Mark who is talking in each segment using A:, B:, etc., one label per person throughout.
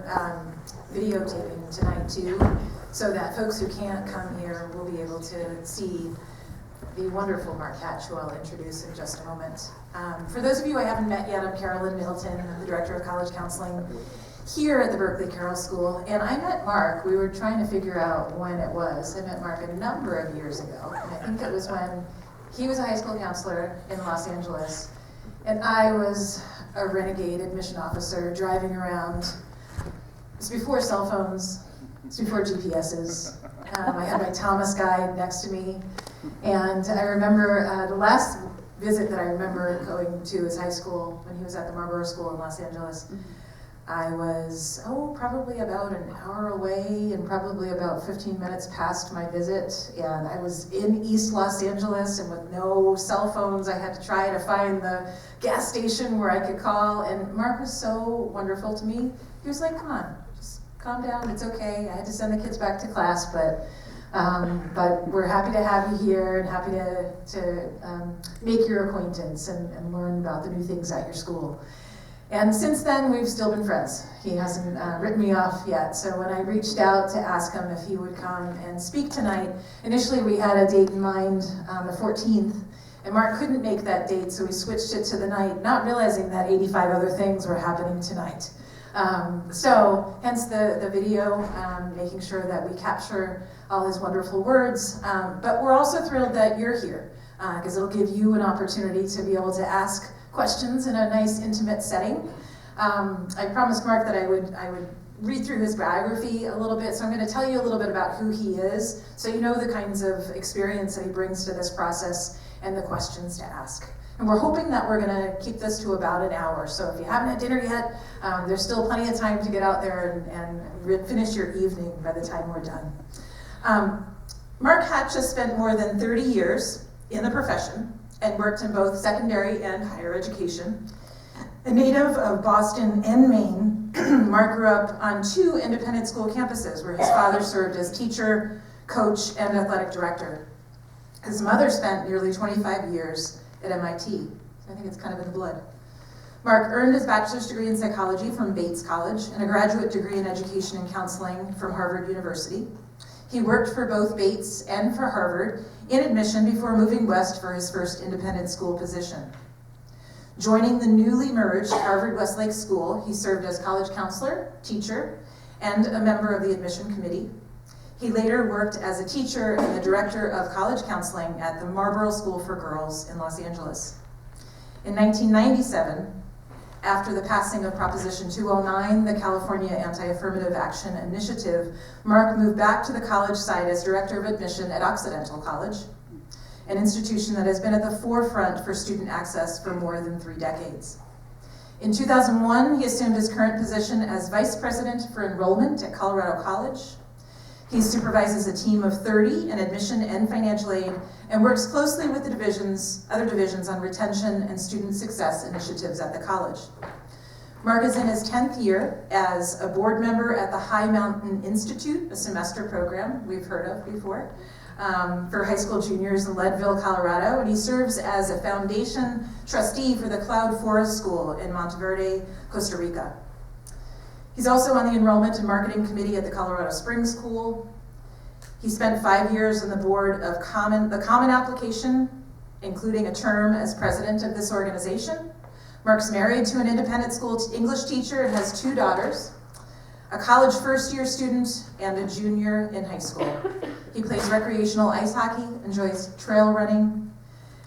A: are videotaping tonight too, so that folks who can't come here will be able to see the wonderful Mark Hatch, who I'll introduce in just a moment. For those of you I haven't met yet, I'm Carolyn Middleton. I'm the Director of College Counseling here at the Berkeley Carroll School. And I met Mark, we were trying to figure out when it was. I met Mark a number of years ago. And I think it was when he was a high school counselor in Los Angeles. And I was a renegade admission officer driving around. It was before cell phones, it was before GPSs. I had my Thomas guide next to me. And I remember the last visit that I remember going to his high school when he was at the Marlboro School in Los Angeles. I was, probably about an hour away and probably about 15 minutes past my visit. And I was in East Los Angeles and with no cell phones. I had to try to find the gas station where I could call. And Mark was so wonderful to me. He was like, come on, just calm down, it's okay. I had to send the kids back to class, but we're happy to have you here and happy to make your acquaintance and learn about the new things at your school. And since then, we've still been friends. He hasn't written me off yet. So when I reached out to ask him if he would come and speak tonight, initially we had a date in mind on the 14th, and Mark couldn't make that date, so we switched it to the night, not realizing that 85 other things were happening tonight. So hence the video, making sure that we capture all his wonderful words. But we're also thrilled that you're here, because it'll give you an opportunity to be able to ask questions in a nice, intimate setting. I promised Mark that I would read through his biography a little bit, so I'm going to tell you a little bit about who he is, so you know the kinds of experience that he brings to this process and the questions to ask. And we're hoping that we're going to keep this to about an hour, so if you haven't had dinner yet, there's still plenty of time to get out there and finish your evening by the time we're done. Mark Hatch has spent more than 30 years in the profession and worked in both secondary and higher education. A native of Boston and Maine, Mark grew up on 2 independent school campuses where his father served as teacher, coach, and athletic director. His mother spent nearly 25 years at MIT. I think it's kind of in the blood. Mark earned his bachelor's degree in psychology from Bates College and a graduate degree in education and counseling from Harvard University. He worked for both Bates and for Harvard in admission before moving west for his first independent school position. Joining the newly merged Harvard-Westlake School, he served as college counselor, teacher, and a member of the admission committee. He later worked as a teacher and the director of college counseling at the Marlboro School for Girls in Los Angeles. In 1997, after the passing of Proposition 209, the California Anti-Affirmative Action Initiative, Mark moved back to the college side as director of admission at Occidental College, an institution that has been at the forefront for student access for more than 3 decades. In 2001, he assumed his current position as vice president for enrollment at Colorado College. He supervises a team of 30 in admission and financial aid and works closely with the other divisions on retention and student success initiatives at the college. Mark is in his 10th year as a board member at the High Mountain Institute, a semester program we've heard of before, for high school juniors in Leadville, Colorado, and he serves as a foundation trustee for the Cloud Forest School in Monteverde, Costa Rica. He's also on the Enrollment and Marketing Committee at the Colorado Springs School. He spent 5 years on the board of the Common Application, including a term as president of this organization. Mark's married to an independent school English teacher and has 2 daughters, a college first-year student, and a junior in high school. He plays recreational ice hockey, enjoys trail running,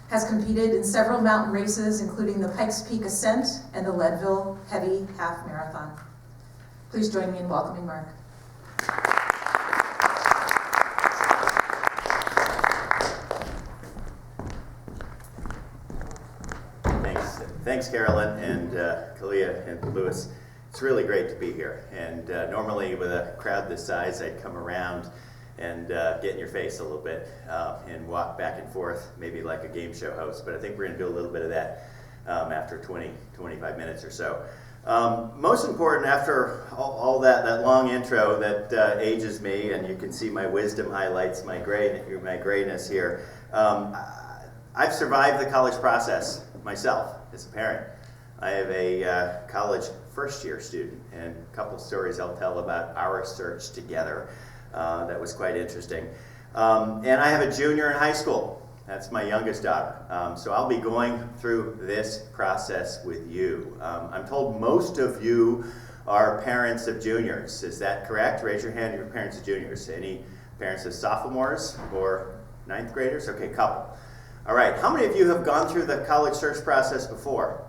A: has competed in several mountain races, including the Pikes Peak Ascent and the Leadville Heavy Half Marathon. Please join me in welcoming Mark.
B: Thanks, Carolyn and Kalia and Louis. It's really great to be here. And normally with a crowd this size, I'd come around and get in your face a little bit and walk back and forth, maybe like a game show host. But I think we're going to do a little bit of that after 25 minutes or so. Most important, after all that long intro that ages me, and you can see my wisdom highlights my grayness here, I've survived the college process myself as a parent. I have a college first-year student, and a couple stories I'll tell about our search together. That was quite interesting. And I have a junior in high school. That's my youngest daughter. So I'll be going through this process with you. I'm told most of you are parents of juniors. Is that correct? Raise your hand if you're parents of juniors. Any parents of sophomores or ninth graders? Okay, couple. All right, how many of you have gone through the college search process before?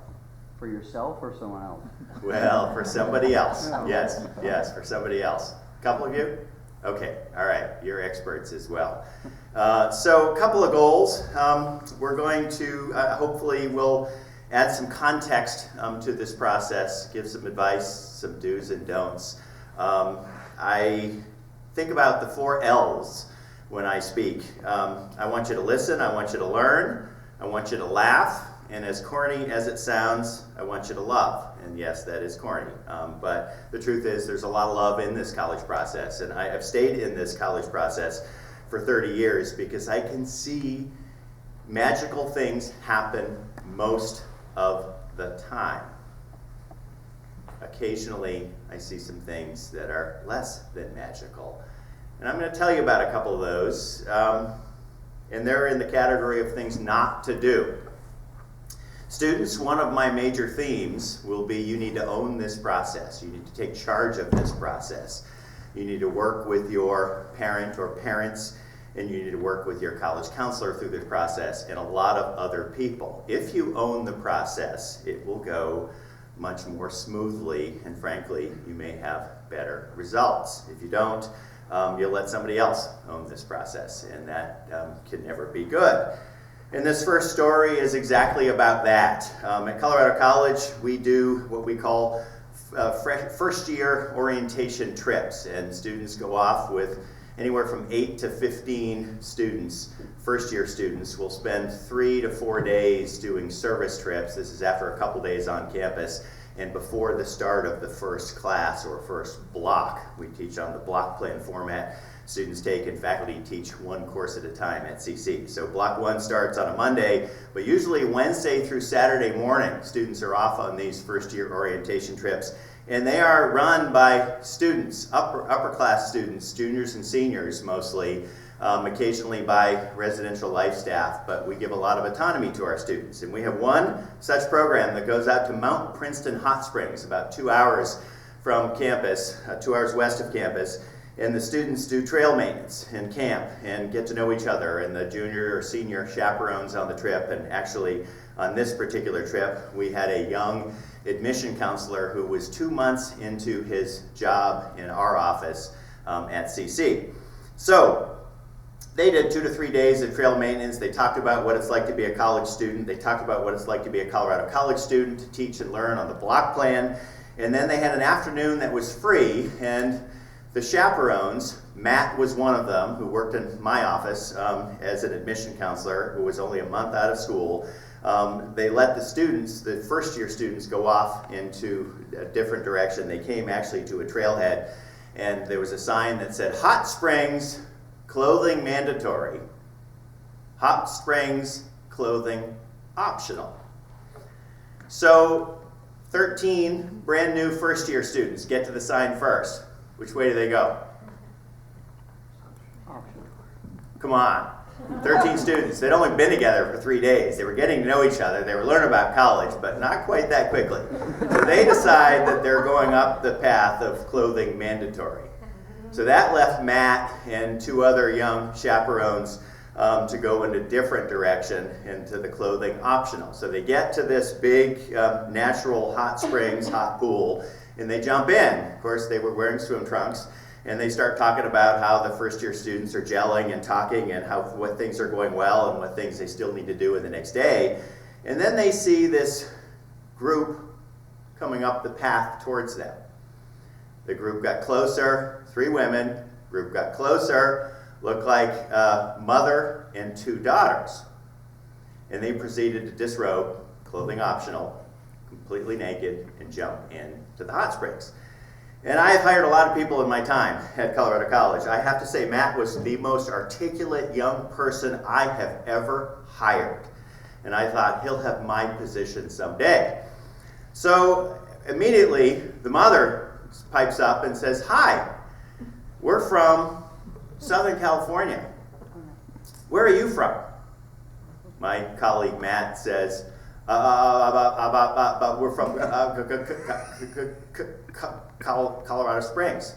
C: For yourself or someone else?
B: Well, for somebody else.
C: No.
B: Yes, for somebody else. A couple of you? Okay, all right, you're experts as well. So a couple of goals. We're going to, hopefully we'll add some context to this process, give some advice, some do's and don'ts. I think about the 4 L's when I speak. I want you to listen, I want you to learn, I want you to laugh, and as corny as it sounds, I want you to love. And yes, that is corny. But the truth is there's a lot of love in this college process. And I have stayed in this college process for 30 years because I can see magical things happen most of the time. Occasionally, I see some things that are less than magical. And I'm going to tell you about a couple of those. And they're in the category of things not to do. Students, one of my major themes will be you need to own this process. You need to take charge of this process. You need to work with your parent or parents, and you need to work with your college counselor through this process and a lot of other people. If you own the process, it will go much more smoothly, and frankly, you may have better results. If you don't, you'll let somebody else own this process, and that can never be good. And this first story is exactly about that. At Colorado College, we do what we call first-year orientation trips, and students go off with anywhere from 8 to 15 students. First-year students will spend 3 to 4 days doing service trips. This is after a couple days on campus and before the start of the first class or first block. We teach on the block plan format. Students take and faculty teach one course at a time at CC. So block 1 starts on a Monday, but usually Wednesday through Saturday morning, students are off on these first-year orientation trips. And they are run by students, upper class students, juniors and seniors mostly, occasionally by residential life staff, but we give a lot of autonomy to our students. And we have one such program that goes out to Mount Princeton Hot Springs, about 2 hours from campus, 2 hours west of campus. And the students do trail maintenance and camp and get to know each other, and the junior or senior chaperones on the trip. And actually on this particular trip, we had a young admission counselor who was 2 months into his job in our office at CC. So they did 2 to 3 days of trail maintenance. They talked about what it's like to be a college student. They talked about what it's like to be a Colorado College student, to teach and learn on the block plan. And then they had an afternoon that was free, and the chaperones, Matt was one of them, who worked in my office as an admission counselor, who was only a month out of school. They let the students, the first-year students, go off into a different direction. They came actually to a trailhead, and there was a sign that said, "Hot Springs, clothing mandatory. Hot Springs, clothing optional." So 13 brand new first-year students get to the sign first. Which way do they go? Come on. 13 students. They'd only been together for 3 days. They were getting to know each other. They were learning about college, but not quite that quickly. So they decide that they're going up the path of clothing mandatory. So that left Matt and 2 other young chaperones to go in a different direction into the clothing optional. So they get to this big natural hot springs, hot pool, and they jump in. Of course, they were wearing swim trunks, and they start talking about how the first-year students are gelling and talking and what things are going well and what things they still need to do in the next day. And then they see this group coming up the path towards them. The group got closer, 3 women, group got closer, looked like a mother and 2 daughters. And they proceeded to disrobe, clothing optional, completely naked, and jump into the hot springs. And I have hired a lot of people in my time at Colorado College. I have to say, Matt was the most articulate young person I have ever hired. And I thought, he'll have my position someday. So immediately, the mother pipes up and says, "Hi, we're from Southern California. Where are you from?" My colleague Matt says, "We're from Colorado Springs,"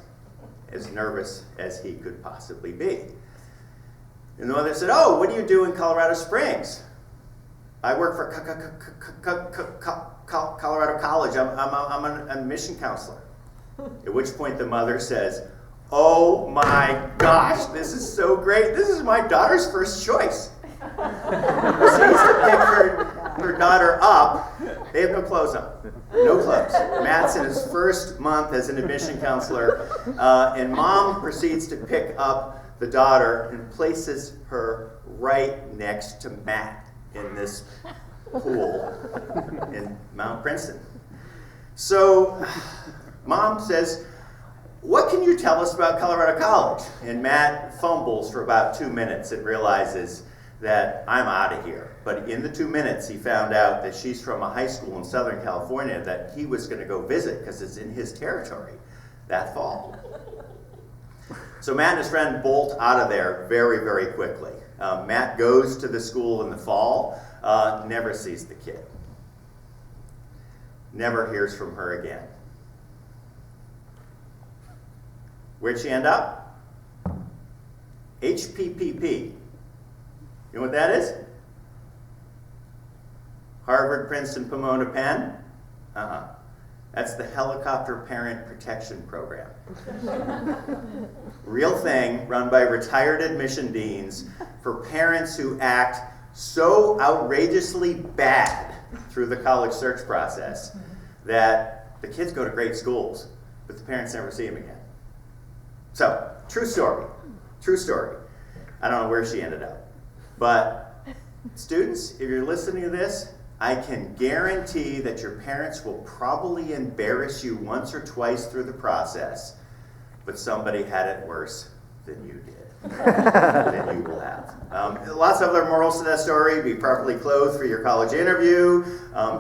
B: as nervous as he could possibly be. And the mother said, "Oh, what do you do in Colorado Springs?" "I work for Colorado College. I'm an admission counselor." At which point the mother says, "Oh my gosh, this is so great. This is my daughter's first choice." Proceeds to pick her daughter up. They have no clothes on. No clothes. Matt's in his first month as an admission counselor, and mom proceeds to pick up the daughter and places her right next to Matt in this pool in Mount Princeton. So mom says, "What can you tell us about Colorado College?" And Matt fumbles for about 2 minutes and realizes that I'm out of here. But in the 2 minutes, he found out that she's from a high school in Southern California that he was going to go visit because it's in his territory that fall. So Matt and his friend bolt out of there very, very quickly. Matt goes to the school in the fall, never sees the kid. Never hears from her again. Where'd she end up? HPPP. You know what that is? Harvard, Princeton, Pomona, Penn? That's the Helicopter Parent Protection Program. Real thing, run by retired admission deans for parents who act so outrageously bad through the college search process that the kids go to great schools, but the parents never see them again. So, true story. True story. I don't know where she ended up. But students, if you're listening to this, I can guarantee that your parents will probably embarrass you once or twice through the process, but somebody had it worse than you did. Than you will have. Lots of other morals to that story. Be properly clothed for your college interview.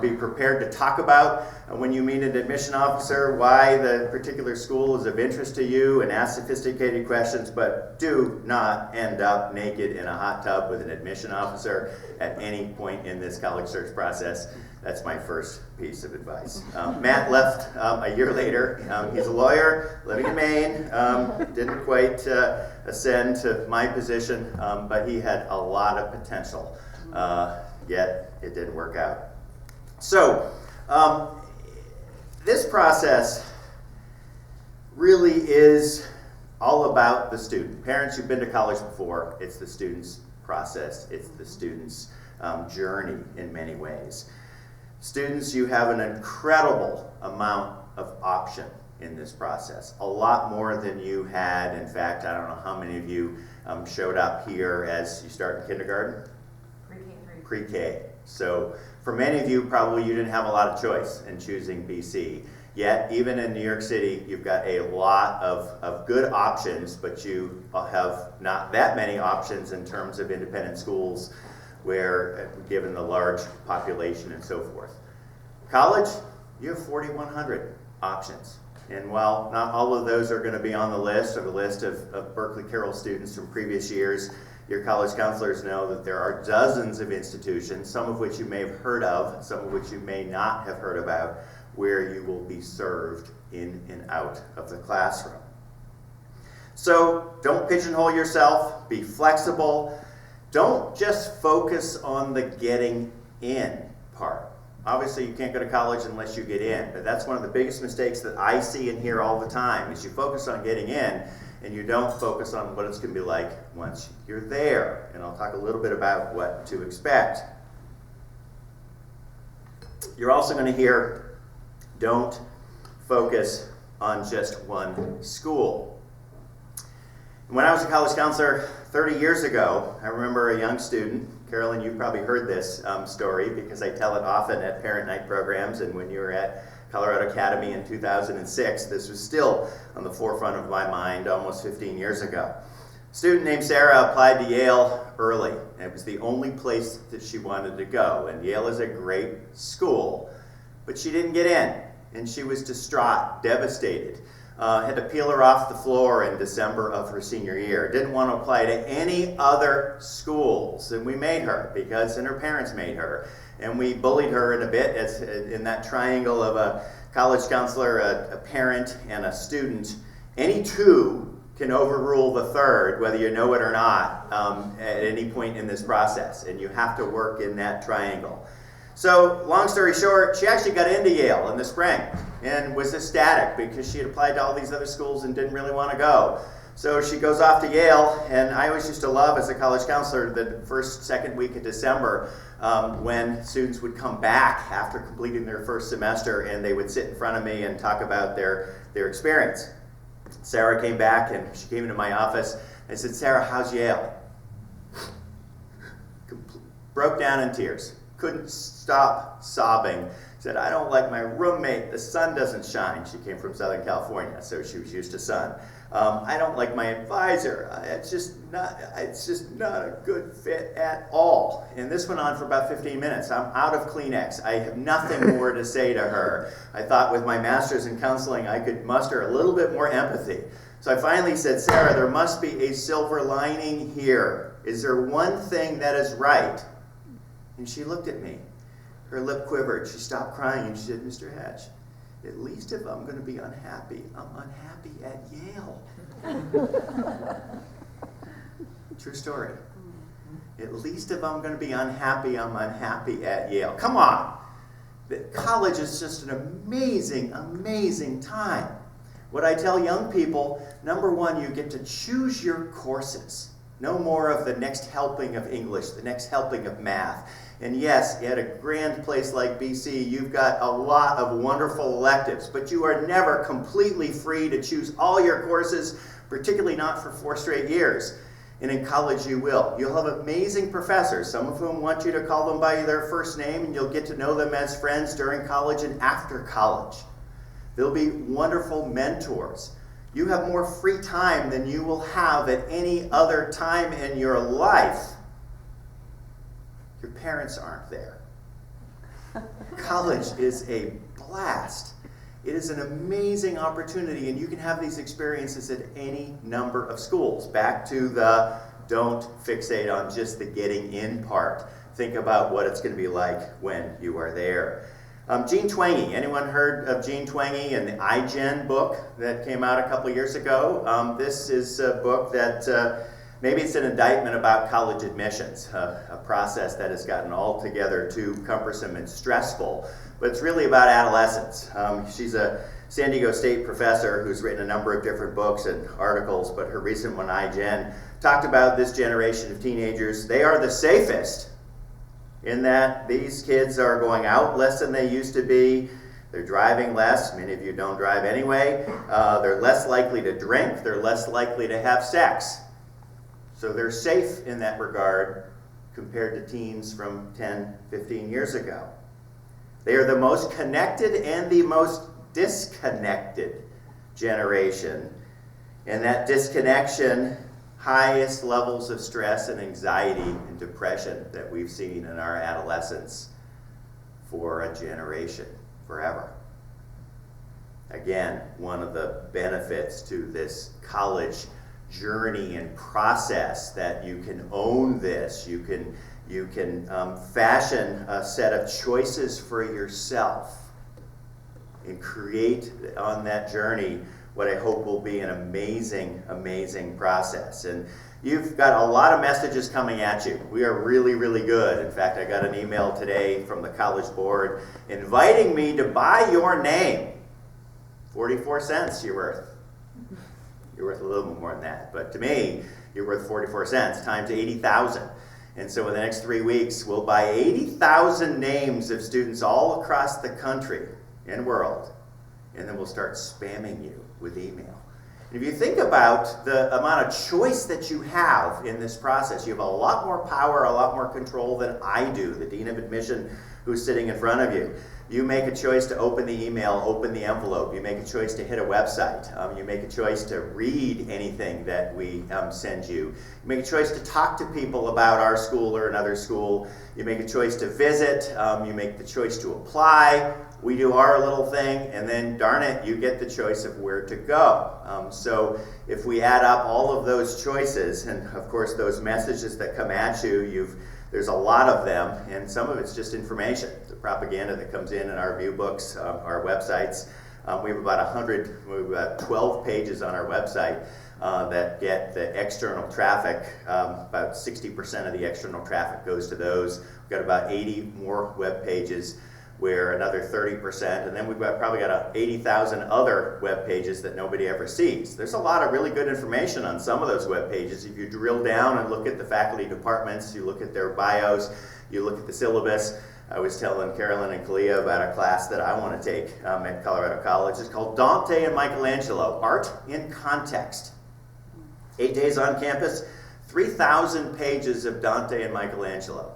B: Be prepared to talk about when you meet an admission officer why the particular school is of interest to you and ask sophisticated questions, but do not end up naked in a hot tub with an admission officer at any point in this college search process. That's my first piece of advice. Matt left a year later. He's a lawyer living in Maine. Didn't quite ascend to my position, but he had a lot of potential, yet it didn't work out. So this process really is all about the student. Parents who've been to college before, it's the student's process. It's the student's journey in many ways. Students, you have an incredible amount of option in this process, a lot more than you had. In fact, I don't know how many of you showed up here as you start in kindergarten? Pre-K. So for many of you, probably you didn't have a lot of choice in choosing BC. Yet, even in New York City, you've got a lot of good options, but you have not that many options in terms of independent schools where, given the large population and so forth. College, you have 4,100 options. And while not all of those are going to be on the list, or the list of Berkeley Carroll students from previous years, your college counselors know that there are dozens of institutions, some of which you may have heard of, some of which you may not have heard about, where you will be served in and out of the classroom. So don't pigeonhole yourself, be flexible. Don't just focus on the getting in part. Obviously, you can't go to college unless you get in, but that's one of the biggest mistakes that I see and hear all the time, is you focus on getting in and you don't focus on what it's going to be like once you're there. And I'll talk a little bit about what to expect. You're also going to hear, don't focus on just one school. When I was a college counselor 30 years ago, I remember a young student. Carolyn, you've probably heard this story because I tell it often at parent night programs, and when you were at Colorado Academy in 2006, this was still on the forefront of my mind almost 15 years ago. A student named Sarah applied to Yale early, and it was the only place that she wanted to go. And Yale is a great school, but she didn't get in. and she was distraught, devastated. Had to peel her off the floor in December of her senior year. Didn't want to apply to any other schools, and we made her, and her parents made her. And we bullied her in a bit in that triangle of a college counselor, a parent, and a student. Any two can overrule the third, whether you know it or not, at any point in this process. And you have to work in that triangle. So, long story short, she actually got into Yale in the spring and was ecstatic because she had applied to all these other schools and didn't really want to go. So she goes off to Yale, and I always used to love, as a college counselor, the second week of December when students would come back after completing their first semester, and they would sit in front of me and talk about their experience. Sarah came back, and she came into my office. I said, "Sarah, how's Yale?" Broke down in tears. Couldn't stop sobbing. Said, "I don't like my roommate. The sun doesn't shine." She came from Southern California, so she was used to sun. "I don't like my advisor. It's just not a good fit at all." And this went on for about 15 minutes. I'm out of Kleenex. I have nothing more to say to her. I thought with my master's in counseling, I could muster a little bit more empathy. So I finally said, "Sarah, there must be a silver lining here. Is there one thing that is right?" And she looked at me. Her lip quivered. She stopped crying and she said, "Mr. Hatch, at least if I'm going to be unhappy, I'm unhappy at Yale." True story. At least if I'm going to be unhappy, I'm unhappy at Yale. Come on. College is just an amazing, amazing time. What I tell young people, number one, you get to choose your courses. No more of the next helping of English, the next helping of math. And yes, at a grand place like BC, you've got a lot of wonderful electives, but you are never completely free to choose all your courses, particularly not for 4 straight years. And in college you will. You'll have amazing professors, some of whom want you to call them by their first name, and you'll get to know them as friends during college and after college. There'll be wonderful mentors. You have more free time than you will have at any other time in your life. Your parents aren't there. College is a blast. It is an amazing opportunity, and you can have these experiences at any number of schools. Back to the don't fixate on just the getting in part. Think about what it's going to be like when you are there. Jean Twenge. Anyone heard of Jean Twenge and the iGen book that came out a couple years ago? This is a book that maybe it's an indictment about college admissions, a process that has gotten altogether too cumbersome and stressful. But it's really about adolescence. She's a San Diego State professor who's written a number of different books and articles, but her recent one, iGen, talked about this generation of teenagers. They are the safest in that these kids are going out less than they used to be. They're driving less. Many of you don't drive anyway. They're less likely to drink. They're less likely to have sex. So they're safe in that regard compared to teens from 10, 15 years ago. They are the most connected and the most disconnected generation. And that disconnection, highest levels of stress and anxiety and depression that we've seen in our adolescence for a generation, forever. Again, one of the benefits to this college journey and process that you can own this, you can fashion a set of choices for yourself and create on that journey what I hope will be an amazing, amazing process. And you've got a lot of messages coming at you. We are really, really good. In fact, I got an email today from the College Board inviting me to buy your name. 44 cents you're worth. You're worth a little bit more than that. But to me, you're worth 44 cents times 80,000. And so in the next 3 weeks, we'll buy 80,000 names of students all across the country and world. And then we'll start spamming you with email. And if you think about the amount of choice that you have in this process, you have a lot more power, a lot more control than I do, the Dean of Admission who's sitting in front of you. You make a choice to open the email, open the envelope. You make a choice to hit a website. You make a choice to read anything that we send you. You make a choice to talk to people about our school or another school. You make a choice to visit. You make the choice to apply. We do our little thing, and then darn it, you get the choice of where to go. So if we add up all of those choices, and of course those messages that come at you, there's a lot of them, and some of it's just information, the propaganda that comes in our view books, our websites. We have about 12 pages on our website that get the external traffic. About 60% of the external traffic goes to those. We've got about 80 more web pages where another 30%, and then we've probably got 80,000 other web pages that nobody ever sees. There's a lot of really good information on some of those web pages. If you drill down and look at the faculty departments, you look at their bios, you look at the syllabus. I was telling Carolyn and Kalia about a class that I want to take at Colorado College. It's called Dante and Michelangelo, Art in Context. 8 days on campus, 3,000 pages of Dante and Michelangelo.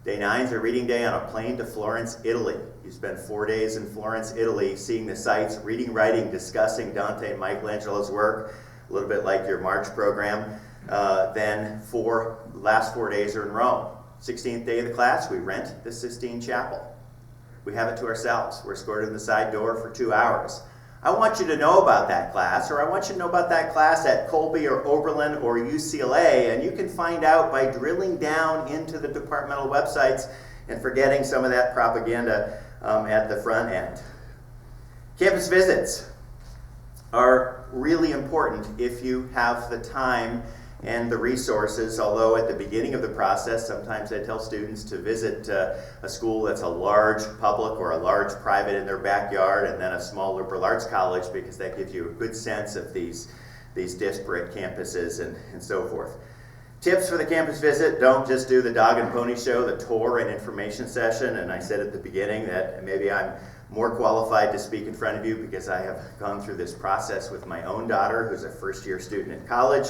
B: Day 9 is a reading day on a plane to Florence, Italy. You spend 4 days in Florence, Italy, seeing the sights, reading, writing, discussing Dante and Michelangelo's work, a little bit like your March program. Then last 4 days are in Rome. 16th day of the class, we rent the Sistine Chapel. We have it to ourselves. We're escorted in the side door for 2 hours. I want you to know about that class, or I want you to know about that class at Colby or Oberlin or UCLA, and you can find out by drilling down into the departmental websites and forgetting some of that propaganda at the front end. Campus visits are really important if you have the time and the resources, although at the beginning of the process, sometimes I tell students to visit a school that's a large public or a large private in their backyard, and then a small liberal arts college, because that gives you a good sense of these disparate campuses and so forth. Tips for the campus visit: don't just do the dog and pony show, the tour and information session. And I said at the beginning that maybe I'm more qualified to speak in front of you because I have gone through this process with my own daughter, who's a first-year student in college.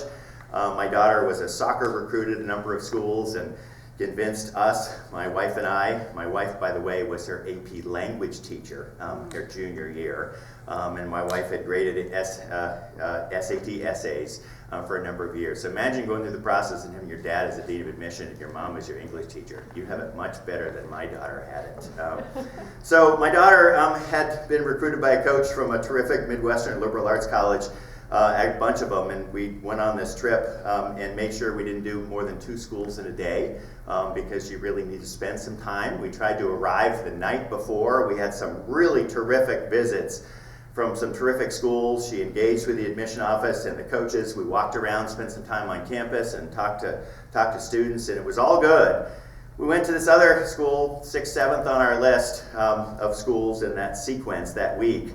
B: My daughter was a soccer recruit at a number of schools and convinced us, my wife and I. My wife, by the way, was her AP language teacher her junior year. And my wife had graded SAT essays for a number of years. So imagine going through the process and having your dad as a dean of admission and your mom as your English teacher. You have it much better than my daughter had it. So my daughter had been recruited by a coach from a terrific Midwestern liberal arts college, a bunch of them, and we went on this trip and made sure we didn't do more than 2 schools in a day because you really need to spend some time. We tried to arrive the night before. We had some really terrific visits from some terrific schools. She engaged with the admission office and the coaches. We walked around, spent some time on campus, and talked to students, and it was all good. We went to this other school, 6th, 7th on our list of schools in that sequence that week,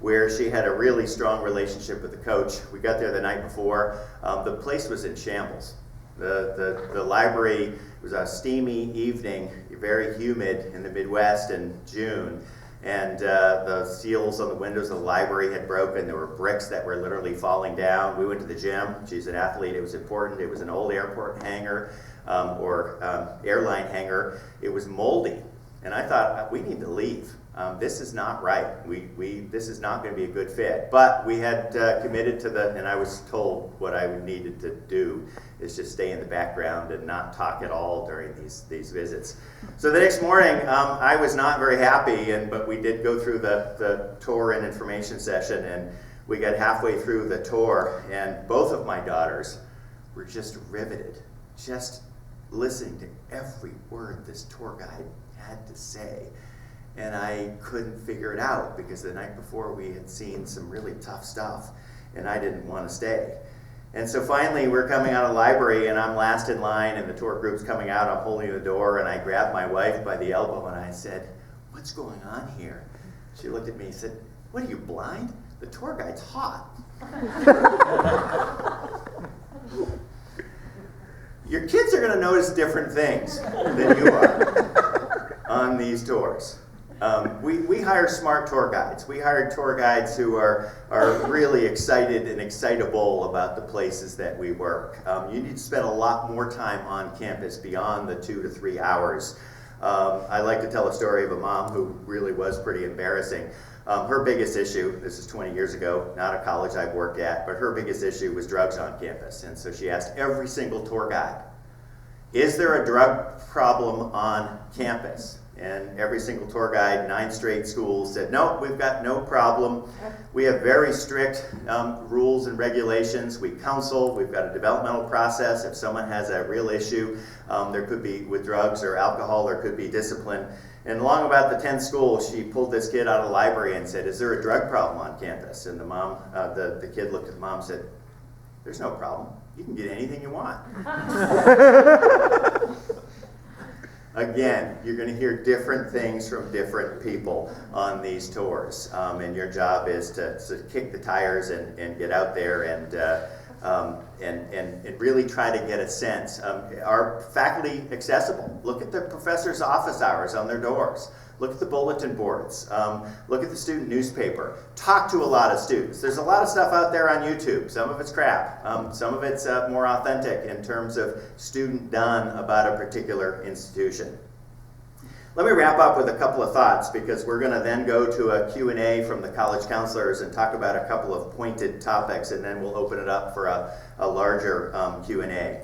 B: where she had a really strong relationship with the coach. We got there the night before. The place was in shambles. The library, it was a steamy evening, very humid in the Midwest in June, and the seals on the windows of the library had broken. There were bricks that were literally falling down. We went to the gym. She's an athlete. It was important. It was an old airport hangar or airline hangar. It was moldy, and I thought, we need to leave. This is not right. This is not going to be a good fit. But we had committed to and I was told what I needed to do is just stay in the background and not talk at all during these visits. So the next morning, I was not very happy, but we did go through the tour and information session, and we got halfway through the tour, and both of my daughters were just riveted, just listening to every word this tour guide had to say. And I couldn't figure it out because the night before we had seen some really tough stuff and I didn't want to stay. And so finally we're coming out of the library and I'm last in line and the tour group's coming out. I'm holding the door and I grabbed my wife by the elbow and I said, "What's going on here?" She looked at me and said, "What, are you blind? The tour guide's hot." Your kids are going to notice different things than you are on these tours. We hire smart tour guides. We hire tour guides who are really excited and excitable about the places that we work. You need to spend a lot more time on campus beyond the 2 to 3 hours. I like to tell a story of a mom who really was pretty embarrassing. Her biggest issue, this is 20 years ago, not a college I've worked at, but her biggest issue was drugs on campus. And so she asked every single tour guide, "Is there a drug problem on campus?" And every single tour guide, 9 straight schools, said, no, we've got no problem. We have very strict rules and regulations. We counsel. We've got a developmental process. If someone has a real issue, there could be with drugs or alcohol, there could be discipline. And along about the 10th school, she pulled this kid out of the library and said, is there a drug problem on campus? And the mom, the kid looked at the mom and said, there's no problem. You can get anything you want. Again, you're going to hear different things from different people on these tours, and your job is to kick the tires and get out there and really try to get a sense. Are faculty accessible? Look at the professor's office hours on their doors. Look at the bulletin boards. Look at the student newspaper. Talk to a lot of students. There's a lot of stuff out there on YouTube. Some of it's crap. Some of it's more authentic in terms of student done about a particular institution. Let me wrap up with a couple of thoughts, because we're going to then go to a Q&A from the college counselors and talk about a couple of pointed topics, and then we'll open it up for a larger Q&A.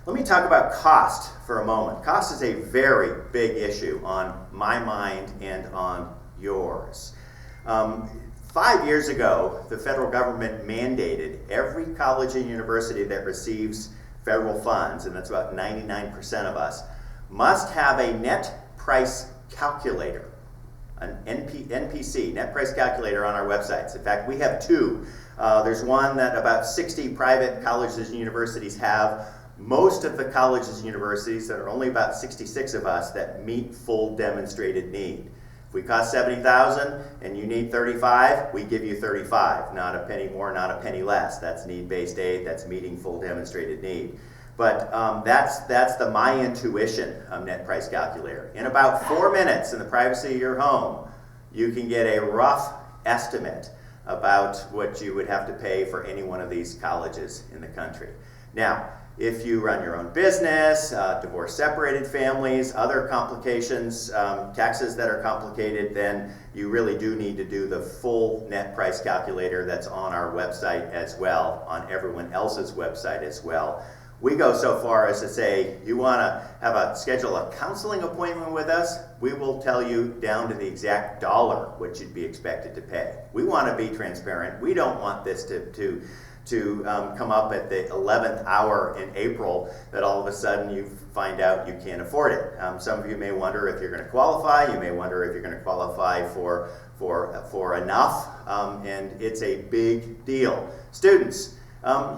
B: Let me talk about cost for a moment. Cost is a very big issue on my mind and on yours. 5 years ago, the federal government mandated every college and university that receives federal funds, and that's about 99% of us, must have a net price calculator, an NPC, net price calculator, on our websites. In fact, we have 2. There's one that about 60 private colleges and universities have. Most of the colleges and universities, there are only about 66 of us that meet full demonstrated need. If we cost $70,000 and you need 35, we give you 35. Not a penny more, not a penny less. That's need-based aid. That's meeting full demonstrated need. But that's the My Intuition net price calculator. In about 4 minutes, in the privacy of your home, you can get a rough estimate about what you would have to pay for any one of these colleges in the country. Now, if you run your own business, divorce-separated families, other complications, taxes that are complicated, then you really do need to do the full net price calculator that's on our website as well, on everyone else's website as well. We go so far as to say, you want to schedule a counseling appointment with us, we will tell you down to the exact dollar what you'd be expected to pay. We want to be transparent. We don't want this to come up at the 11th hour in April that all of a sudden you find out you can't afford it. Some of you may wonder if you're going to qualify. You may wonder if you're going to qualify for enough, and it's a big deal. Students,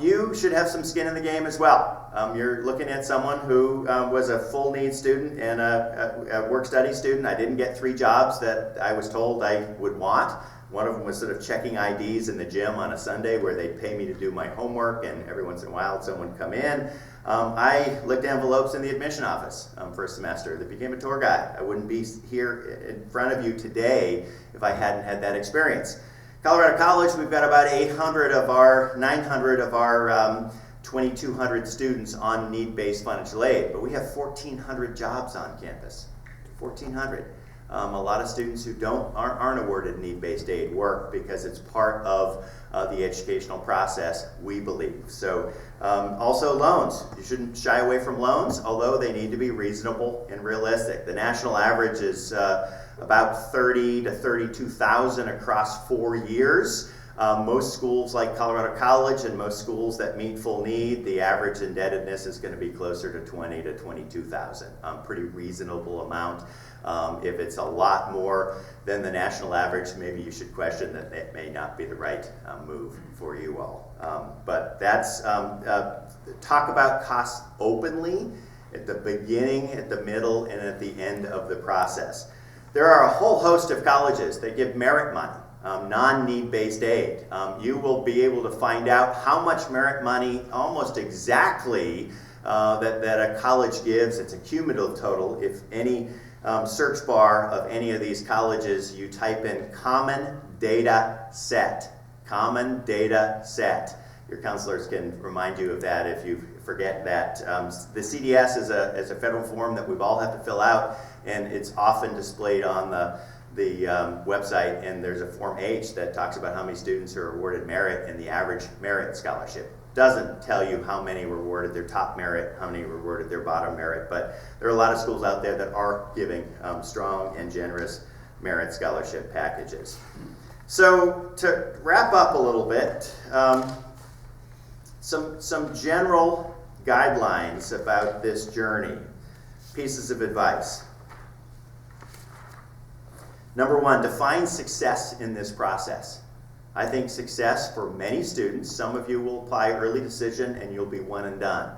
B: you should have some skin in the game as well. You're looking at someone who was a full need student and a work-study student. I didn't get 3 jobs that I was told I would want. One of them was sort of checking IDs in the gym on a Sunday where they'd pay me to do my homework, and every once in a while someone would come in. I licked envelopes in the admission office for a semester that became a tour guide. I wouldn't be here in front of you today if I hadn't had that experience. Colorado College, we've got about 900 of our 2,200 students on need-based financial aid, but we have 1,400 jobs on campus. 1,400. A lot of students who aren't awarded need-based aid work because it's part of the educational process, we believe. So also loans. You shouldn't shy away from loans, although they need to be reasonable and realistic. The national average is about $30,000 to $32,000 across 4 years. Most schools like Colorado College and most schools that meet full need, the average indebtedness is going to be closer to $20,000 to $22,000. Pretty reasonable amount. If it's a lot more than the national average, maybe you should question that it may not be the right move for you all. But that's, talk about costs openly at the beginning, at the middle, and at the end of the process. There are a whole host of colleges that give merit money, non-need-based aid. You will be able to find out how much merit money, almost exactly, that a college gives. It's a cumulative total. If any search bar of any of these colleges, you type in common data set. Common data set. Your counselors can remind you of that if you forget that. The CDS is a federal form that we all have to fill out, and it's often displayed on the website, and there's a Form H that talks about how many students are awarded merit and the average merit scholarship. doesn't tell you how many were awarded their top merit, how many were awarded their bottom merit, but there are a lot of schools out there that are giving strong and generous merit scholarship packages. So to wrap up a little bit, some general guidelines about this journey, pieces of advice. Number one, define success in this process. I think success for many students, some of you will apply early decision and you'll be one and done.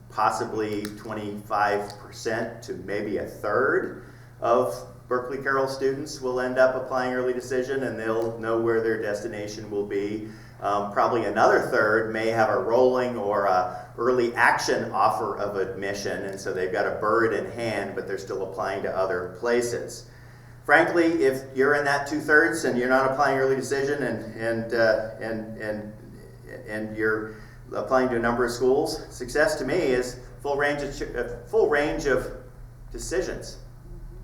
B: Possibly 25% to maybe a third of Berkeley Carroll students will end up applying early decision and they'll know where their destination will be. Probably another third may have a rolling or a early action offer of admission, and so they've got a bird in hand, but they're still applying to other places. Frankly, if you're in that 2/3 and you're not applying early decision and you're applying to a number of schools, success to me is full range of decisions.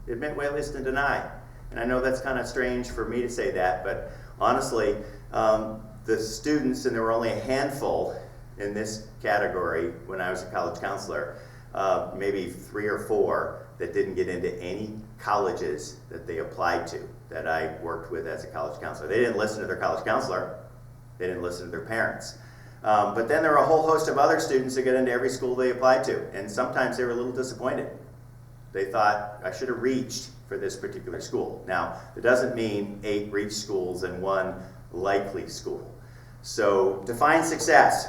B: Admit, waitlist, and deny. And I know that's kind of strange for me to say that, but honestly, the students, and there were only a handful in this category when I was a college counselor, maybe 3 or 4 that didn't get into any colleges that they applied to, that I worked with as a college counselor. They didn't listen to their college counselor. They didn't listen to their parents. But then there were a whole host of other students that got into every school they applied to, and sometimes they were a little disappointed. They thought, I should have reached for this particular school. Now, it doesn't mean 8 reach schools and 1 likely school. So define success.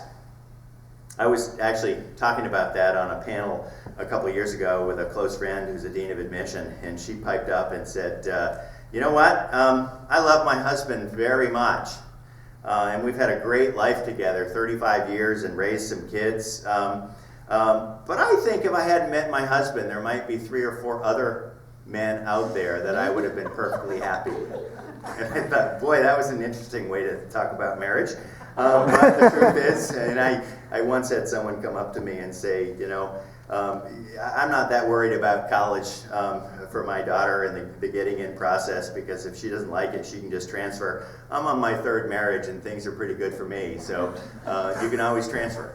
B: I was actually talking about that on a panel a couple of years ago with a close friend who's a dean of admission, and she piped up and said, you know what, I love my husband very much, and we've had a great life together, 35 years, and raised some kids, but I think if I hadn't met my husband, there might be 3 or 4 other men out there that I would have been perfectly happy with. And I thought, boy, that was an interesting way to talk about marriage. But the truth is, and I once had someone come up to me and say, you know, I'm not that worried about college for my daughter and the getting in process, because if she doesn't like it, she can just transfer. I'm on my 3rd marriage and things are pretty good for me, so you can always transfer.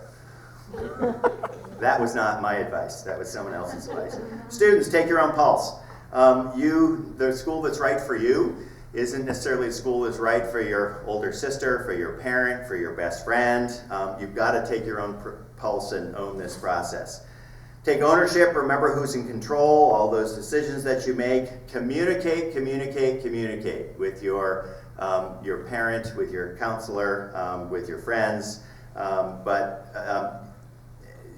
B: That was not my advice. That was someone else's advice. Students, take your own pulse. The school that's right for you isn't necessarily the school that's right for your older sister, for your parent, for your best friend. You've got to take your own pulse and own this process. Take ownership. Remember who's in control, all those decisions that you make. Communicate with your parent, with your counselor, with your friends.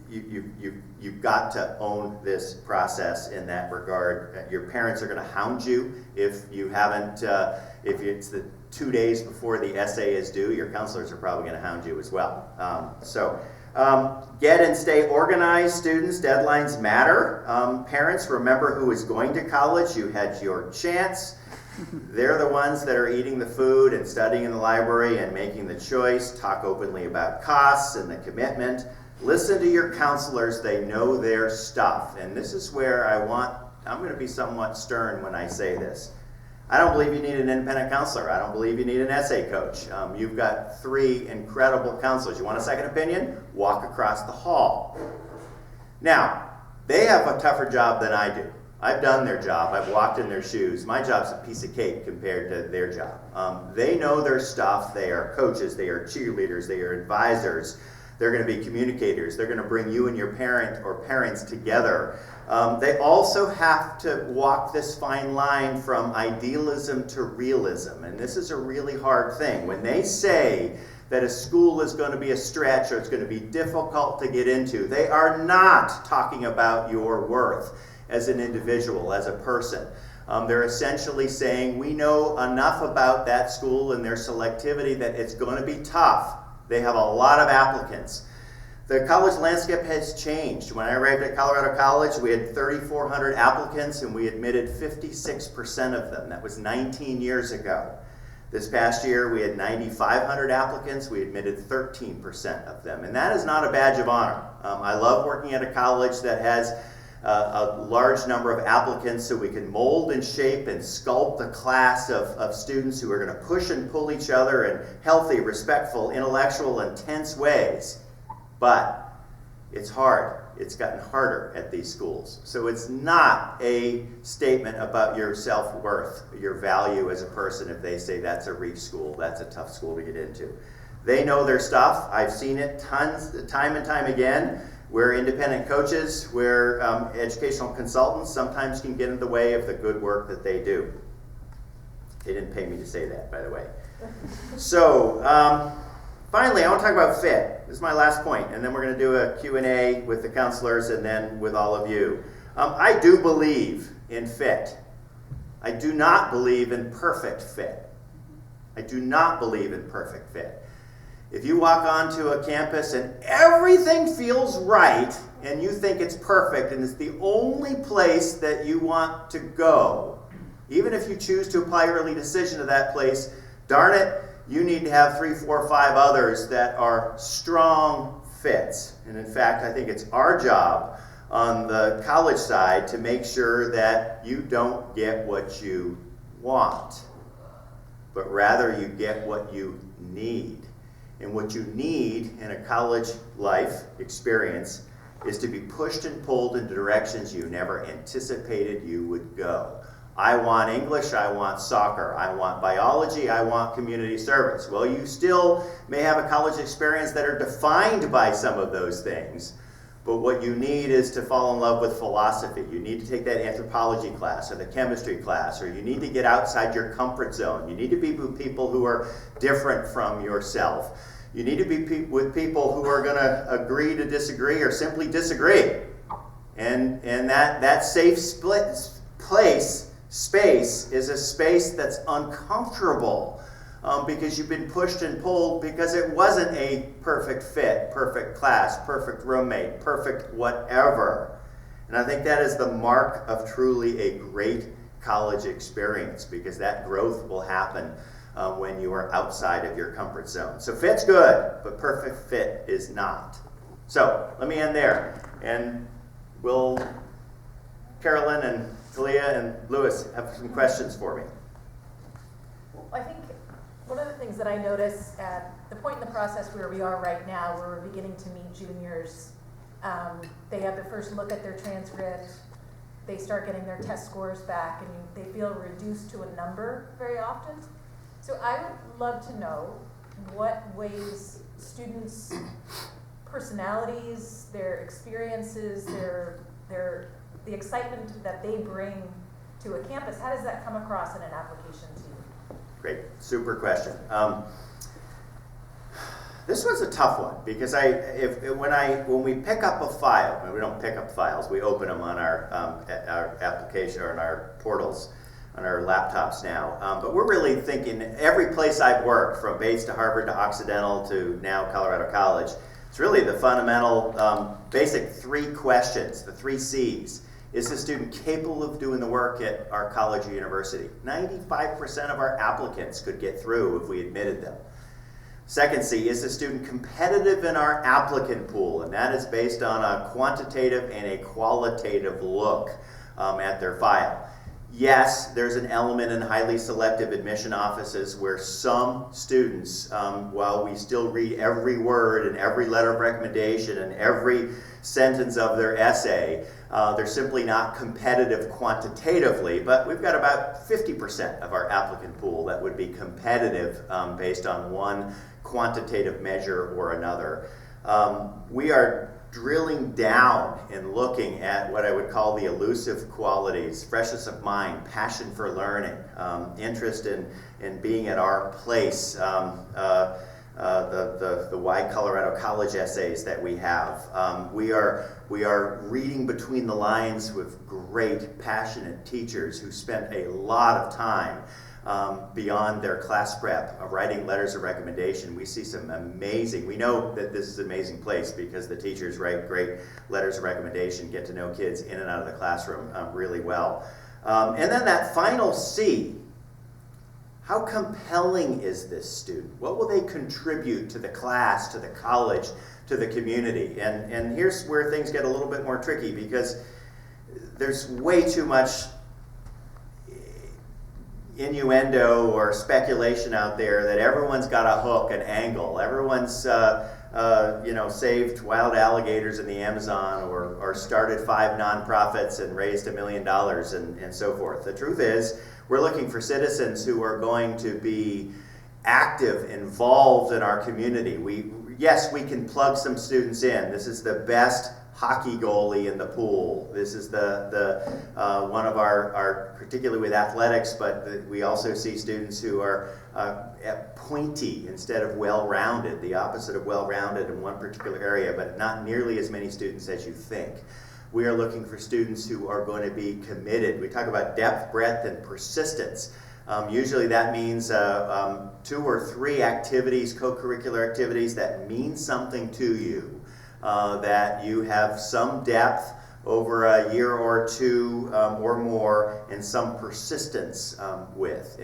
B: You've got to own this process in that regard. Your parents are going to hound you if you haven't, if it's the 2 days before the essay is due, your counselors are probably going to hound you as well. Get and stay organized, students. Deadlines matter. Parents, remember who is going to college. You had your chance. They're the ones that are eating the food and studying in the library and making the choice. Talk openly about costs and the commitment. Listen to your counselors. They know their stuff. And this is where I'm going to be somewhat stern when I say this. I don't believe you need an independent counselor. I don't believe you need an essay coach. You've got 3 incredible counselors. You want a second opinion? Walk across the hall. Now, they have a tougher job than I do. I've done their job. I've walked in their shoes. My job's a piece of cake compared to their job. They know their stuff. They are coaches. They are cheerleaders. They are advisors. They're going to be communicators. They're going to bring you and your parent or parents together. They also have to walk this fine line from idealism to realism. And this is a really hard thing. When they say that a school is going to be a stretch or it's going to be difficult to get into, they are not talking about your worth as an individual, as a person. They're essentially saying, we know enough about that school and their selectivity that it's going to be tough. They have a lot of applicants. The college landscape has changed. When I arrived at Colorado College, we had 3,400 applicants and we admitted 56% of them. That was 19 years ago. This past year, we had 9,500 applicants. We admitted 13% of them. And that is not a badge of honor. I love working at a college that has a large number of applicants so we can mold and shape and sculpt a class of students who are going to push and pull each other in healthy, respectful, intellectual, intense ways. But it's hard. It's gotten harder at these schools. So it's not a statement about your self-worth, your value as a person if they say that's a reach school, that's a tough school to get into. They know their stuff. I've seen it time and time again, where independent coaches, where educational consultants sometimes can get in the way of the good work that they do. They didn't pay me to say that, by the way. So, finally, I want to talk about fit. This is my last point, and then we're going to do a Q&A with the counselors and then with all of you. I do believe in fit. I do not believe in perfect fit. I do not believe in perfect fit. If you walk onto a campus and everything feels right and you think it's perfect and it's the only place that you want to go, even if you choose to apply early decision to that place, darn it, you need to have 3, 4, 5 others that are strong fits. And in fact, I think it's our job on the college side to make sure that you don't get what you want, but rather you get what you need. And what you need in a college life experience is to be pushed and pulled in directions you never anticipated you would go. I want English, I want soccer, I want biology, I want community service. Well, you still may have a college experience that are defined by some of those things, but what you need is to fall in love with philosophy. You need to take that anthropology class or the chemistry class, or you need to get outside your comfort zone. You need to be with people who are different from yourself. You need to be with people who are going to agree to disagree or simply disagree. And that safe space is a space that's uncomfortable because you've been pushed and pulled because it wasn't a perfect fit, perfect class, perfect roommate, perfect whatever. And I think that is the mark of truly a great college experience, because that growth will happen when you are outside of your comfort zone. So fit's good, but perfect fit is not. So let me end there. And will Carolyn and Kalia and Lewis have some questions for me?
D: Well, I think one of the things that I notice at the point in the process where we are right now, where we're beginning to meet juniors, they have the first look at their transcript, they start getting their test scores back, and they feel reduced to a number very often. So I would love to know what ways students' personalities, their experiences, the excitement that they bring to a campus, how does that come across in an application to you?
B: Great, super question. This was a tough one because when we pick up a file, we don't pick up files, we open them on our application or in our portals on our laptops now. But we're really thinking every place I've worked, from Bates to Harvard to Occidental to now Colorado College, it's really the fundamental basic 3 questions, the 3 C's. Is the student capable of doing the work at our college or university? 95% of our applicants could get through if we admitted them. Second C, is the student competitive in our applicant pool? And that is based on a quantitative and a qualitative look at their file. Yes, there's an element in highly selective admission offices where some students, while we still read every word and every letter of recommendation and every sentence of their essay, they're simply not competitive quantitatively, but we've got about 50% of our applicant pool that would be competitive based on one quantitative measure or another. We are drilling down and looking at what I would call the elusive qualities: freshness of mind, passion for learning, interest in being at our place, the Why Colorado College essays that we have. We are reading between the lines with great, passionate teachers who spent a lot of time beyond their class prep, writing letters of recommendation. We see some amazing, we know that this is an amazing place because the teachers write great letters of recommendation, get to know kids in and out of the classroom really well. And then that final C, how compelling is this student? What will they contribute to the class, to the college, to the community? And here's where things get a little bit more tricky, because there's way too much innuendo or speculation out there that everyone's got a hook, an angle. Everyone's saved wild alligators in the Amazon, or started 5 nonprofits and raised $1 million and so forth. The truth is, we're looking for citizens who are going to be active, involved in our community. Yes, we can plug some students in. This is the best hockey goalie in the pool. This is the one of our particularly with athletics, but we also see students who are pointy instead of well-rounded, the opposite of well-rounded in one particular area, but not nearly as many students as you think. We are looking for students who are going to be committed. We talk about depth, breadth, and persistence. Usually that means 2 or 3 activities, co-curricular activities that mean something to you, that you have some depth over a year or 2 or more, and some persistence with.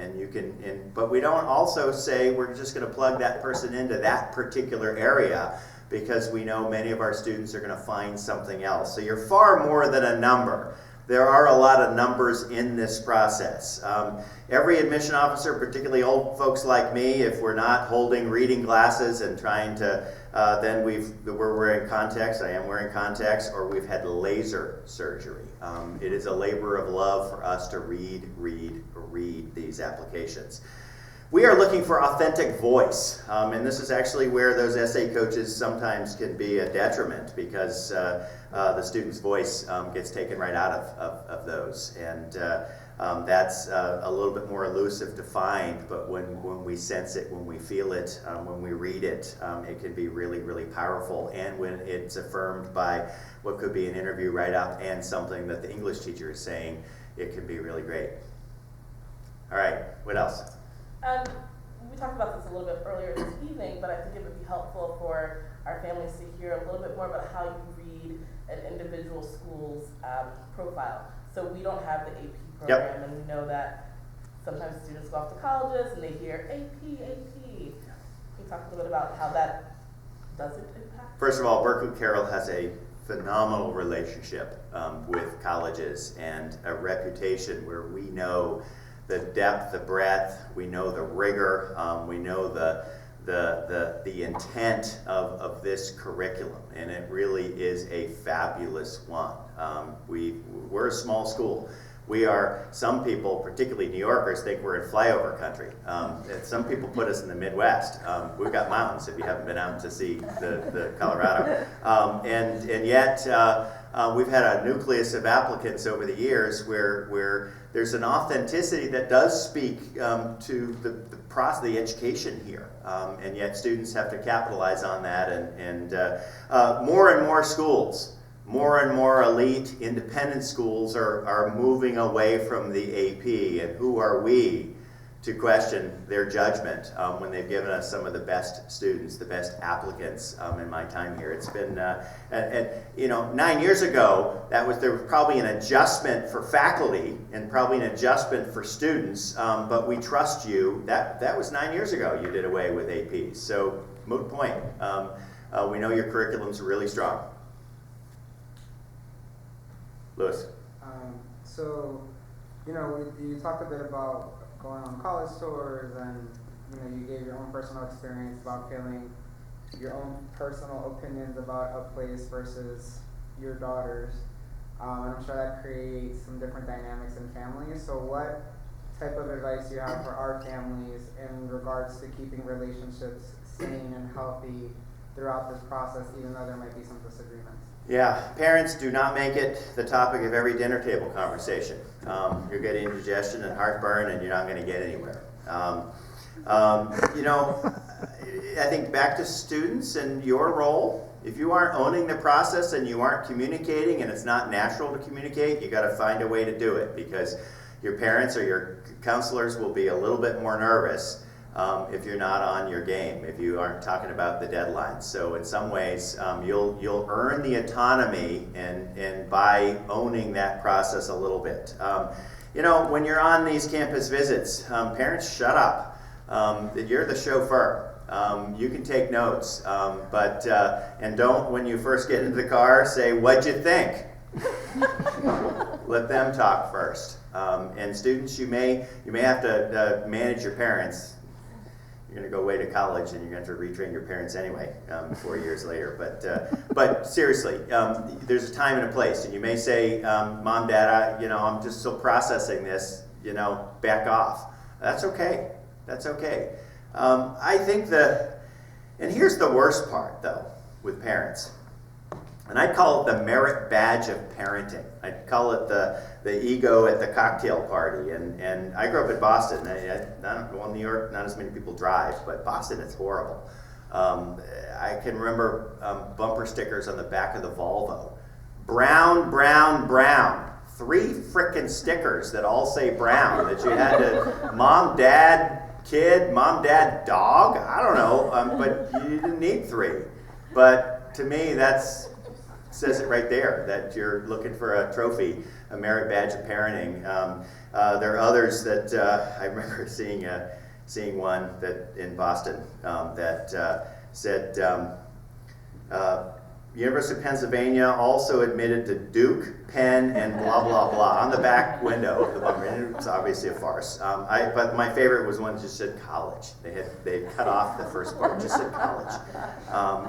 B: But we don't also say we're just going to plug that person into that particular area, because we know many of our students are going to find something else. So you're far more than a number. There are a lot of numbers in this process. Every admission officer, particularly old folks like me, if we're not holding reading glasses and trying to, then we're wearing contacts, I am wearing contacts, or we've had laser surgery. It is a labor of love for us to read these applications. We are looking for authentic voice, and this is actually where those essay coaches sometimes can be a detriment, because the student's voice gets taken right out of those, and that's a little bit more elusive to find, but when we sense it, when we feel it, when we read it, it can be really, really powerful, and when it's affirmed by what could be an interview write-up and something that the English teacher is saying, it can be really great. All right, what else?
E: We talked about this a little bit earlier this evening, but I think it would be helpful for our families to hear a little bit more about how you read an individual school's profile. So we don't have the AP program, and we know that sometimes students go off to colleges and they hear AP. Can you talk a little bit about how that doesn't impact?
B: First of all, Berkeley Carroll has a phenomenal relationship with colleges, and a reputation where we know the depth, the breadth, we know the rigor, we know the intent of this curriculum, and it really is a fabulous one. We're a small school. Some people, particularly New Yorkers, think we're in flyover country. Some people put us in the Midwest. We've got mountains if you haven't been out to see the Colorado. And yet, we've had a nucleus of applicants over the years where there's an authenticity that does speak to the process, the education here, and yet students have to capitalize on that, and more and more schools, more and more elite independent schools are moving away from the AP, and who are we to question their judgment when they've given us some of the best students, the best applicants in my time here. It's been, 9 years ago, there was probably an adjustment for faculty and probably an adjustment for students, but we trust you. That was 9 years ago you did away with APs. So, moot point. We know your curriculum's really strong. Lewis.
F: You talked a bit about going on college tours, and you gave your own personal experience about feeling your own personal opinions about a place versus your daughter's, and I'm sure that creates some different dynamics in families. So what type of advice do you have for our families in regards to keeping relationships sane and healthy throughout this process, even though there might be some disagreements?
B: Yeah, parents, do not make it the topic of every dinner table conversation. You're getting indigestion and heartburn, and you're not going to get anywhere. I think back to students and your role. If you aren't owning the process and you aren't communicating, and it's not natural to communicate, you got to find a way to do it, because your parents or your counselors will be a little bit more nervous if you're not on your game, if you aren't talking about the deadlines. So in some ways, you'll earn the autonomy and by owning that process a little bit. When you're on these campus visits, parents, shut up. You're the chauffeur. You can take notes, and don't, when you first get into the car, say, "What'd you think?" Let them talk first. And students, you may have to manage your parents. You're going to go away to college and you're going to have to retrain your parents anyway 4 years later. But seriously, there's a time and a place. And you may say, Mom, Dad, I'm just still processing this, back off. That's okay. That's okay. I think and here's the worst part though with parents. And I call it the merit badge of parenting. I call it the ego at the cocktail party. And I grew up in Boston. New York, not as many people drive, but Boston, it's horrible. I can remember bumper stickers on the back of the Volvo. Brown, brown, brown. 3 frickin' stickers that all say brown that you had to, Mom, Dad, kid, Mom, Dad, dog. I don't know, but you didn't need 3. But to me, says it right there, that you're looking for a trophy, a merit badge of parenting. There are others that I remember seeing one that in Boston that said, University of Pennsylvania also admitted to Duke, Penn, and blah, blah, blah on the back window of the bumper. And it was obviously a farce. But my favorite was one that just said college. They cut off the first part, just said college.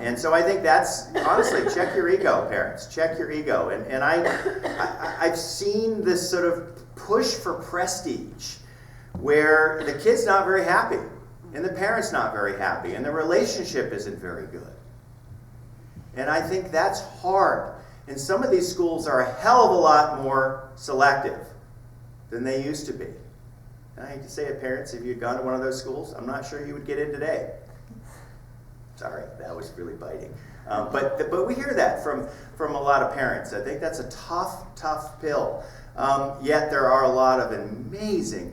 B: And so I think that's, honestly, check your ego, parents. Check your ego. And I've seen this sort of push for prestige where the kid's not very happy and the parent's not very happy and the relationship isn't very good. And I think that's hard. And some of these schools are a hell of a lot more selective than they used to be. And I hate to say it, parents, if you'd gone to one of those schools, I'm not sure you would get in today. Sorry, that was really biting. But we hear that from a lot of parents. I think that's a tough pill. Yet there are a lot of amazing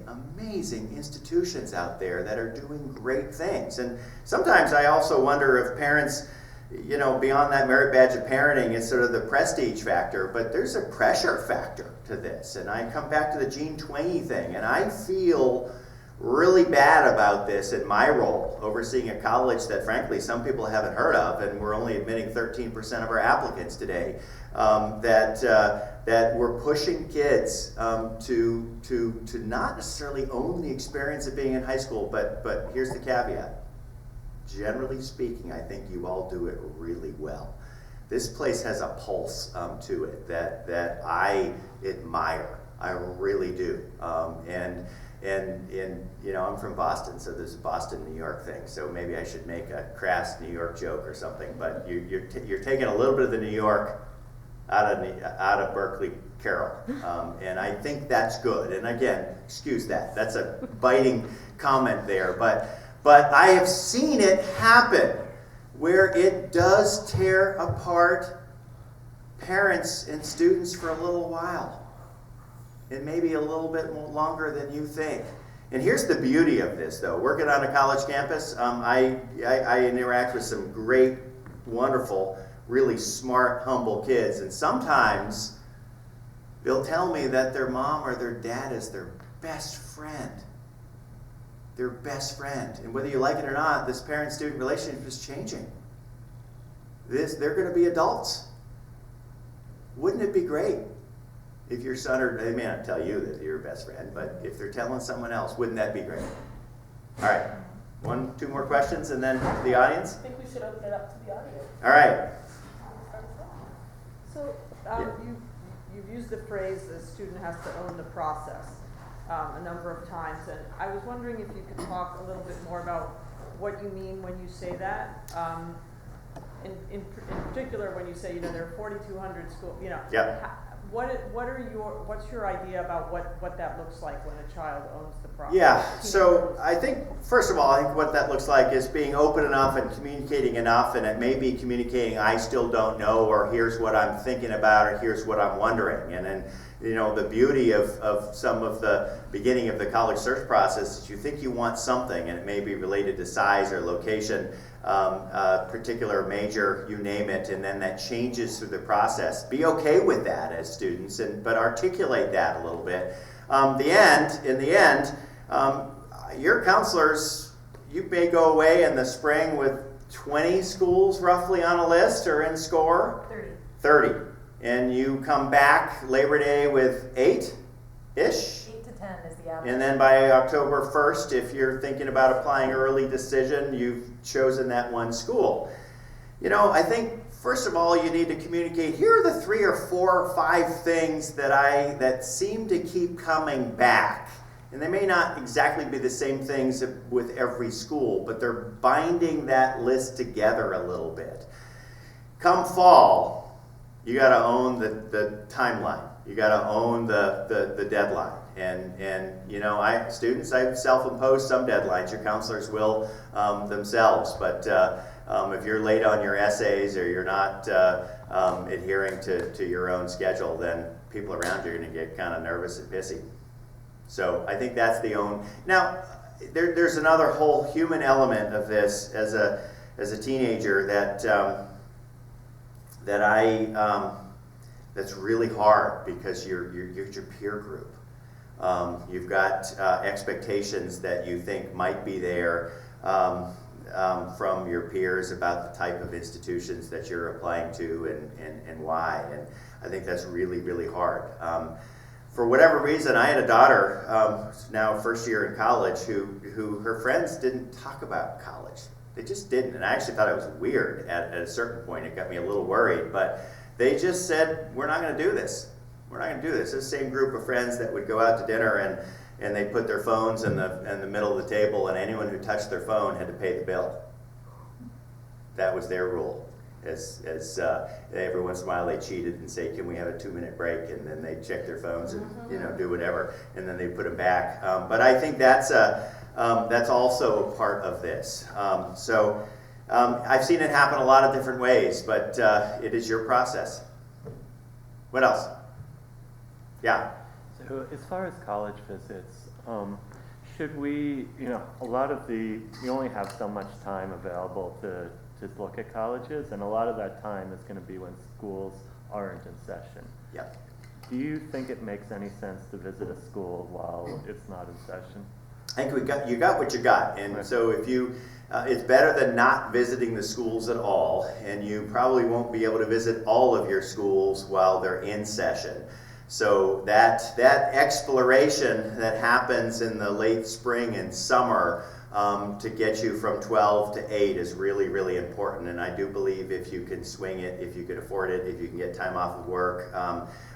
B: institutions out there that are doing great things. And sometimes I also wonder if parents, beyond that merit badge of parenting, it's sort of the prestige factor, but there's a pressure factor to this. And I come back to the Jean Twenge thing, and I feel really bad about this in my role, overseeing a college that frankly some people haven't heard of, and we're only admitting 13% of our applicants today, that we're pushing kids to not necessarily own the experience of being in high school, but here's the caveat. Generally speaking, I think you all do it really well. This place has a pulse to it that I admire. I really do. And I'm from Boston, so there's a Boston, New York thing. So maybe I should make a crass New York joke or something. But you're taking a little bit of the New York out of Berkeley Carroll, and I think that's good. And again, excuse that. That's a biting comment there, but I have seen it happen where it does tear apart parents and students for a little while. It may be a little bit longer than you think. And here's the beauty of this, though. Working on a college campus, I interact with some great, wonderful, really smart, humble kids. And sometimes they'll tell me that their mom or their dad is their best friend. Their best friend. And whether you like it or not, this parent-student relationship is changing. They're going to be adults. Wouldn't it be great if your son, or they may not tell you that you're your best friend, but if they're telling someone else, wouldn't that be great? All right, 2 more questions, and then the audience?
E: I think we should open it up to the audience.
B: All right.
G: So you've used the phrase the student has to own the process a number of times, and I was wondering if you could talk a little bit more about what you mean when you say that. In particular, when you say there are 4,200 schools,
B: Yeah.
G: What's your idea about what that looks like when a child owns the process?
B: Yeah, so I think, first of all, I think what that looks like is being open enough and communicating enough, and it may be communicating, I still don't know, or here's what I'm thinking about, or here's what I'm wondering. And then, the beauty of some of the beginning of the college search process is you think you want something, and it may be related to size or location, particular major, you name it, and then that changes through the process. Be okay with that as students, but articulate that a little bit. In the end, your counselors, you may go away in the spring with 20 schools roughly on a list or in score.
D: 30.
B: 30. and you come back Labor Day with 8-ish.
D: 8 to 10 is the average.
B: And then by October 1st, if you're thinking about applying early decision, you've chosen that one school. You know, I think first of all, you need to communicate, here are the 3 or 4 or 5 things that seem to keep coming back. And they may not exactly be the same things with every school, but they're binding that list together a little bit. Come fall, you got to own the timeline. You got to own the deadline. And you know, I self-impose some deadlines. Your counselors will themselves, but if you're late on your essays or you're not adhering to your own schedule, then people around you are going to get kind of nervous and pissy. So I think that's the own. Now, there's another whole human element of this as a teenager that's really hard, because you're your peer group. You've got expectations that you think might be there from your peers about the type of institutions that you're applying to and why. And I think that's really, really hard. For whatever reason, I had a daughter, now first year in college, who her friends didn't talk about college. They just didn't. And I actually thought it was weird at a certain point. It got me a little worried. But they just said, we're not going to do this. We're not going to do this. This same group of friends that would go out to dinner and they put their phones in the middle of the table, and anyone who touched their phone had to pay the bill. That was their rule. As every once in a while they cheated and say, can we have a 2-minute break? And then they'd check their phones and do whatever, and then they put them back. But I think that's also a part of this. I've seen it happen a lot of different ways, but it is your process. What else? Yeah.
H: So as far as college visits, should we, a lot of you only have so much time available to look at colleges, and a lot of that time is going to be when schools aren't in session.
B: Yep.
H: Do you think it makes any sense to visit a school while it's not in session?
B: I think you got what you got, and so if you, it's better than not visiting the schools at all, and you probably won't be able to visit all of your schools while they're in session. So that exploration that happens in the late spring and summer to get you from 12 to 8 is really, really important. And I do believe if you can swing it, if you can afford it, if you can get time off of work.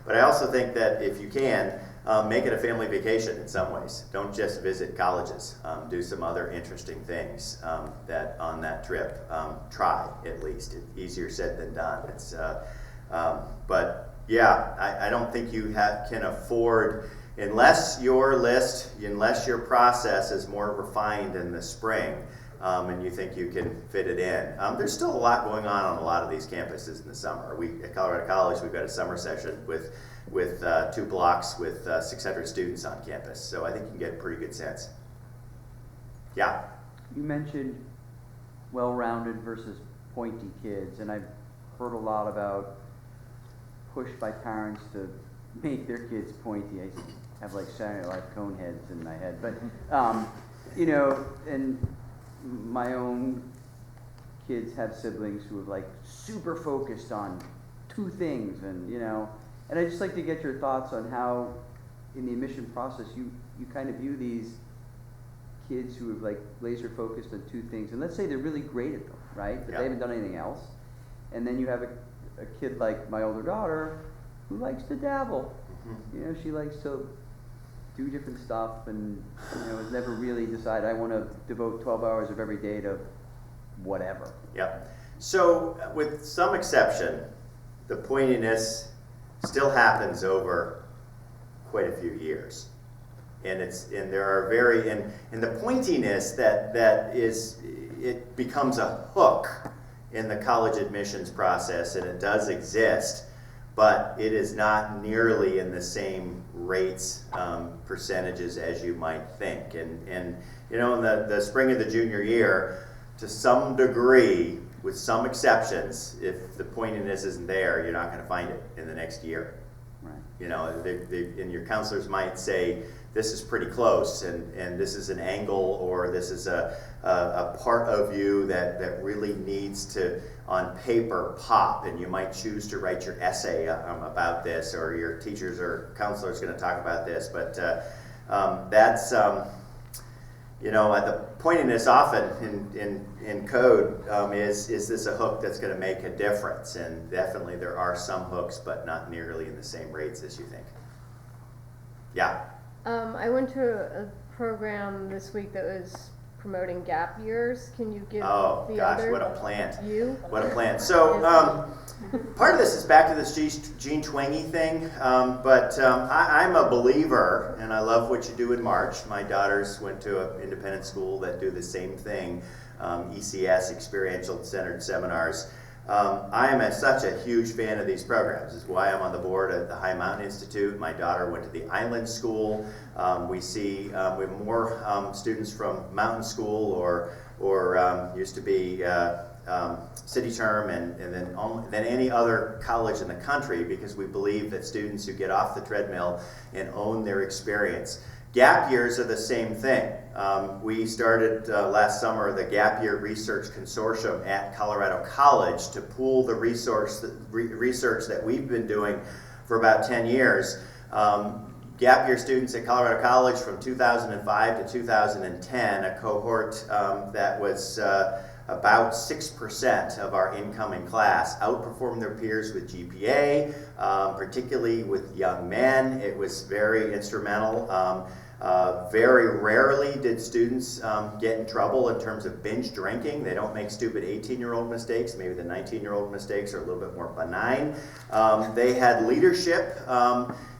B: But I also think that if you can, make it a family vacation in some ways. Don't just visit colleges. Do some other interesting things that on that trip. Try, at least. It's easier said than done. But yeah, I don't think you can afford, unless your process is more refined in the spring, and you think you can fit it in. There's still a lot going on a lot of these campuses in the summer. At Colorado College, we've got a summer session with 2 blocks with 600 students on campus. So I think you can get a pretty good sense. Yeah?
C: You mentioned well-rounded versus pointy kids, and I've heard a lot about push by parents to make their kids pointy. I have like Saturday Night Live cone heads in my head, but and my own kids have siblings who are like super focused on 2 things, and I just like to get your thoughts on how in the admission process you kind of view these kids who have like laser focused on 2 things, and let's say they're really great at them, right? But they haven't done anything else, and then you have a kid like my older daughter who likes to dabble. She likes to do different stuff, and has never really decided I want to devote 12 hours of every day to whatever.
B: Yep. So with some exception, the pointiness still happens over quite a few years. And there are and the pointiness that is, it becomes a hook in the college admissions process, and it does exist, but it is not nearly in the same rates, percentages as you might think. And in the spring of the junior year, to some degree, with some exceptions, if the pointiness isn't there, you're not going to find it in the next year.
C: Right.
B: And your counselors might say, this is pretty close, and this is an angle, or this is a part of you that really needs to, on paper, pop, and you might choose to write your essay about this, or your teachers or counselors going to talk about this, but that's, the pointiness often in code is this a hook that's going to make a difference? And definitely there are some hooks, but not nearly in the same rates as you think. Yeah.
I: I went to a program this week that was promoting gap years. Can you give
B: Oh
I: the
B: gosh,
I: other
B: what a plant!
I: you?
B: What a plant! So part of this is back to this Jean Twenge thing, but I'm a believer, and I love what you do in March. My daughters went to an independent school that do the same thing, ECS, Experiential Centered Seminars. I am such a huge fan of these programs. This is why I'm on the board at the High Mountain Institute. My daughter went to the Island School. We have more students from Mountain School or used to be City Term and than any other college in the country, because we believe that students who get off the treadmill and own their experience. Gap years are the same thing. We started last summer the Gap Year Research Consortium at Colorado College to pool the research that we've been doing for about 10 years. Gap year students at Colorado College from 2005 to 2010, a cohort that was about 6% of our incoming class, outperformed their peers with GPA, particularly with young men. It was very instrumental. Very rarely did students get in trouble in terms of binge drinking. They don't make stupid 18-year-old mistakes. Maybe the 19-year-old mistakes are a little bit more benign. They had leadership.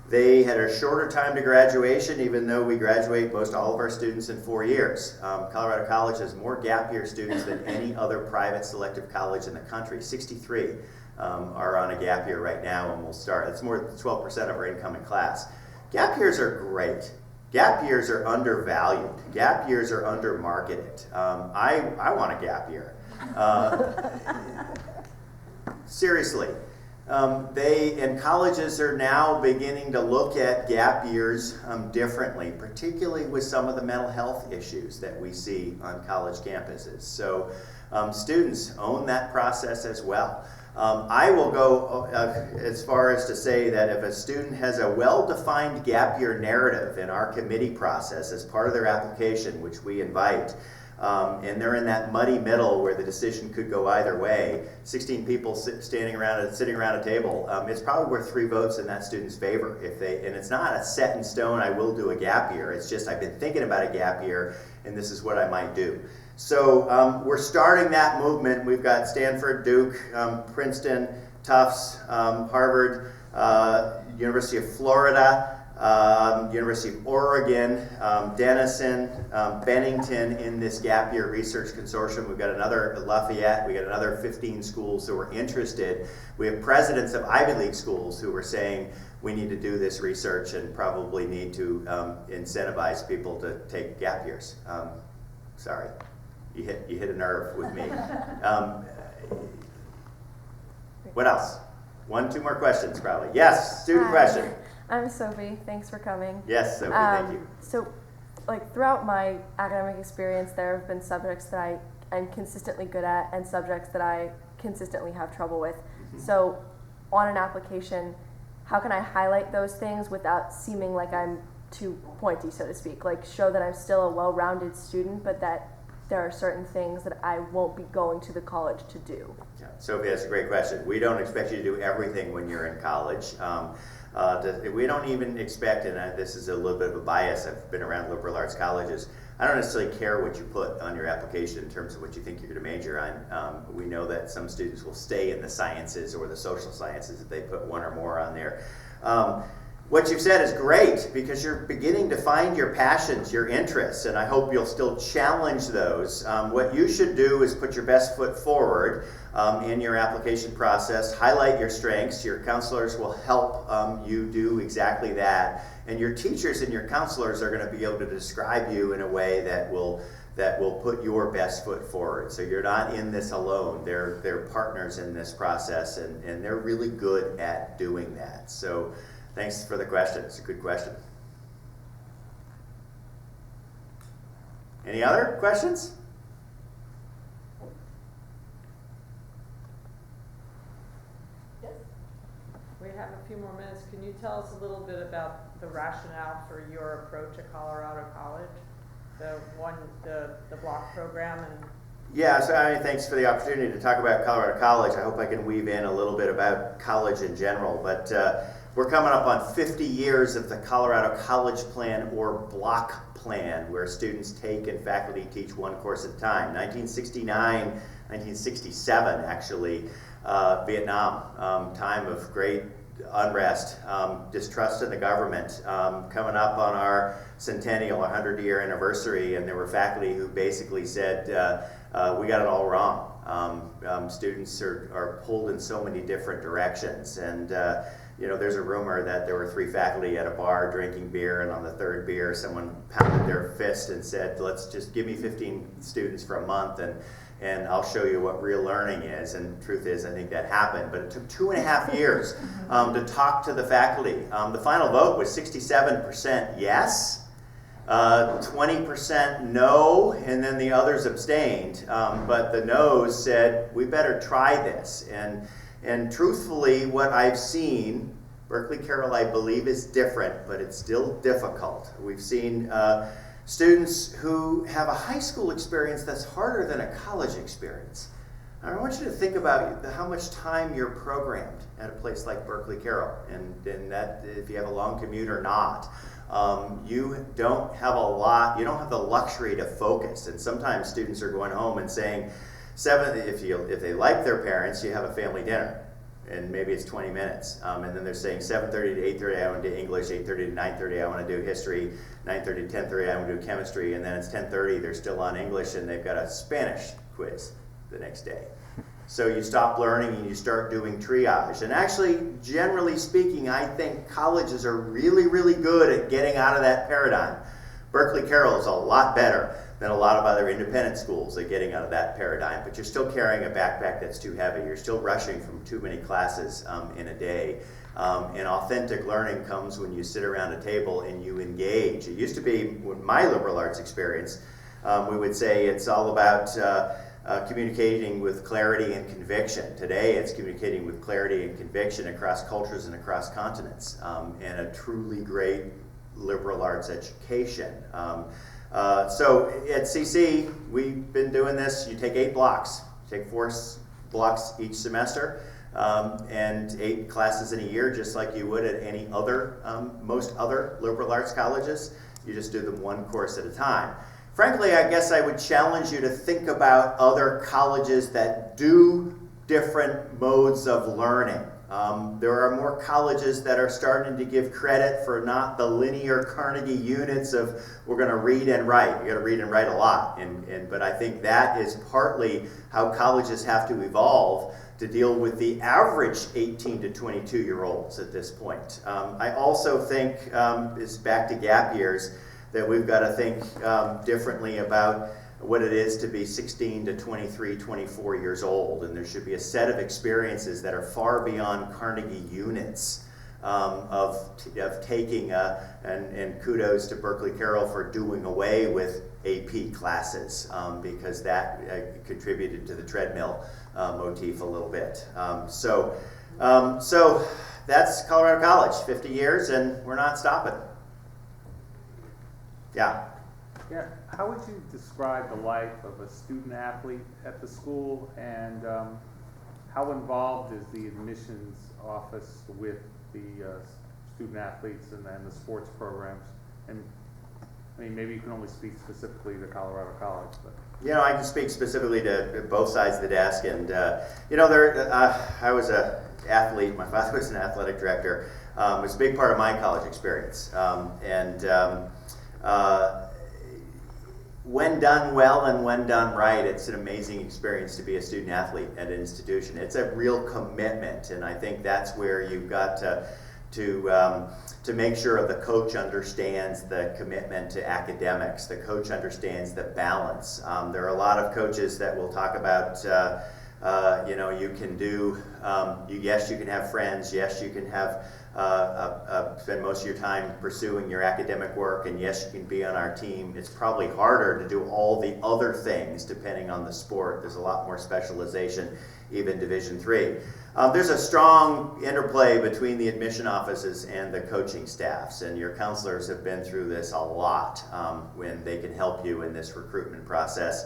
B: They had a shorter time to graduation, even though we graduate most all of our students in 4 years. Colorado College has more gap year students than any other private selective college in the country. 63 are on a gap year right now, and we'll start. It's more than 12% of our incoming class. Gap years are great. Gap years are undervalued. Gap years are undermarketed. I want a gap year. Seriously. Colleges are now beginning to look at gap years differently, particularly with some of the mental health issues that we see on college campuses. So students own that process as well. I will go as far as to say that if a student has a well-defined gap year narrative in our committee process as part of their application, which we invite, and they're in that muddy middle where the decision could go either way, 16 people sitting around a table, it's probably worth 3 votes in that student's favor. And it's not a set in stone, I will do a gap year. It's just I've been thinking about a gap year, and this is what I might do. So we're starting that movement. We've got Stanford, Duke, Princeton, Tufts, Harvard, University of Florida, University of Oregon, Denison, Bennington in this Gap Year Research Consortium. We've got another Lafayette. We've got another 15 schools who are interested. We have presidents of Ivy League schools who are saying we need to do this research and probably need to incentivize people to take gap years. Sorry, you hit a nerve with me. What else? 1-2 more questions probably. Yes, student question.
J: I'm Sophie. Thanks for coming.
B: Yes, Sophie, thank you.
J: So, throughout my academic experience, there have been subjects that I'm consistently good at and subjects that I consistently have trouble with. Mm-hmm. So, on an application, how can I highlight those things without seeming like I'm too pointy, so to speak? Show that I'm still a well-rounded student, but that there are certain things that I won't be going to the college to do.
B: Yeah. Sophie, that's a great question. We don't expect you to do everything when you're in college. We don't even expect, and this is a little bit of a bias, I've been around liberal arts colleges, I don't necessarily care what you put on your application in terms of what you think you're going to major on. We know that some students will stay in the sciences or the social sciences if they put one or more on there. What you've said is great because you're beginning to find your passions, your interests, and I hope you'll still challenge those. What you should do is put your best foot forward in your application process, highlight your strengths. Your counselors will help you do exactly that, and your teachers and your counselors are going to be able to describe you in a way that will put your best foot forward. So you're not in this alone. They're partners in this process, and they're really good at doing that. So thanks for the question. It's a good question. Any other questions?
E: Yes?
G: We have a few more minutes. Can you tell us a little bit about the rationale for your approach at Colorado College? The block program and
B: Yeah, so thanks for the opportunity to talk about Colorado College. I hope I can weave in a little bit about college in general, but we're coming up on 50 years of the Colorado College Plan or block plan, where students take and faculty teach one course at a time. 1969, 1967 actually, Vietnam, time of great unrest, distrust in the government, coming up on our centennial, our 100-year anniversary, and there were faculty who basically said, we got it all wrong. Students are pulled in so many different directions, and you know, there's a rumor that there were 3 faculty at a bar drinking beer, and on the 3rd beer, someone pounded their fist and said, let's just give me 15 students for a month, and I'll show you what real learning is. And the truth is, I think that happened, but it took 2.5 years to talk to the faculty. The final vote was 67% yes, 20% no, and then the others abstained. But the no's said, we better try this. And truthfully, what I've seen, Berkeley Carroll, I believe, is different, but it's still difficult. We've seen students who have a high school experience that's harder than a college experience. I want you to think about how much time you're programmed at a place like Berkeley Carroll, and that if you have a long commute or not. You don't have the luxury to focus, and sometimes students are going home and saying, if they like their parents, you have a family dinner, and maybe it's 20 minutes, and then they're saying 7:30 to 8:30 I want to do English, 8:30 to 9:30 I want to do history, 9:30 to 10:30 I want to do chemistry, and then it's 10:30 they're still on English and they've got a Spanish quiz the next day. So you stop learning and you start doing triage. And actually, generally speaking, I think colleges are really, really good at getting out of that paradigm. Berkeley Carroll is a lot better than a lot of other independent schools at getting out of that paradigm, but you're still carrying a backpack that's too heavy. You're still rushing from too many classes in a day. And authentic learning comes when you sit around a table and you engage. It used to be, with my liberal arts experience, we would say it's all about communicating with clarity and conviction. Today, it's communicating with clarity and conviction across cultures and across continents, and a truly great liberal arts education. So at CC, we've been doing this. You take 8 blocks. You take 4 blocks each semester, and 8 classes in a year, just like you would at any other, most other liberal arts colleges. You just do them 1 course at a time. Frankly, I guess I would challenge you to think about other colleges that do different modes of learning. There are more colleges that are starting to give credit for not the linear Carnegie units of we're going to read and write. You got to read and write a lot, but I think that is partly how colleges have to evolve to deal with the average 18 to 22-year-olds at this point. I also think, it's back to gap years, that we've got to think differently about what it is to be 16 to 23, 24 years old. And there should be a set of experiences that are far beyond Carnegie units of taking, and kudos to Berkeley Carroll for doing away with AP classes, because that contributed to the treadmill motif a little bit. So that's Colorado College, 50 years, and we're not stopping. Yeah.
K: Yeah. How would you describe the life of a student athlete at the school, and how involved is the admissions office with the student athletes and the sports programs? And I mean, maybe you can only speak specifically to Colorado College, but.
B: You know, I can speak specifically to both sides of the desk, and you know, I was an athlete. My father was an athletic director. It was a big part of my college experience, when done well and when done right, it's an amazing experience to be a student athlete at an institution. It's a real commitment, and I think that's where you've got to make sure the coach understands the commitment to academics. The coach understands the balance. There are a lot of coaches that will talk about You can do, yes, you can have friends, yes, you can have, spend most of your time pursuing your academic work, and yes, you can be on our team. It's probably harder to do all the other things depending on the sport. There's a lot more specialization, even Division III. There's a strong interplay between the admission offices and the coaching staffs, and your counselors have been through this a lot when they can help you in this recruitment process.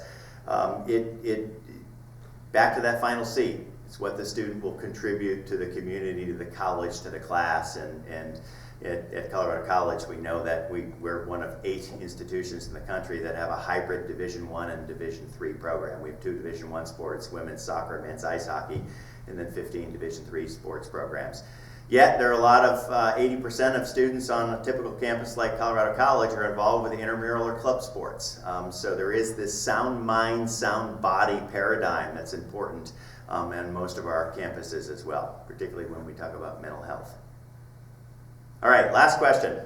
B: Back to that final C. It's what the student will contribute to the community, to the college, to the class, and at Colorado College we know that we're one of 8 institutions in the country that have a hybrid Division I and Division III program. We have 2 Division I sports, women's soccer, men's ice hockey, and then 15 Division III sports programs. Yet there are a lot of 80% of students on a typical campus like Colorado College are involved with intramural or club sports. So there is this sound mind, sound body paradigm that's important on most of our campuses as well, particularly when we talk about mental health. All right, last question.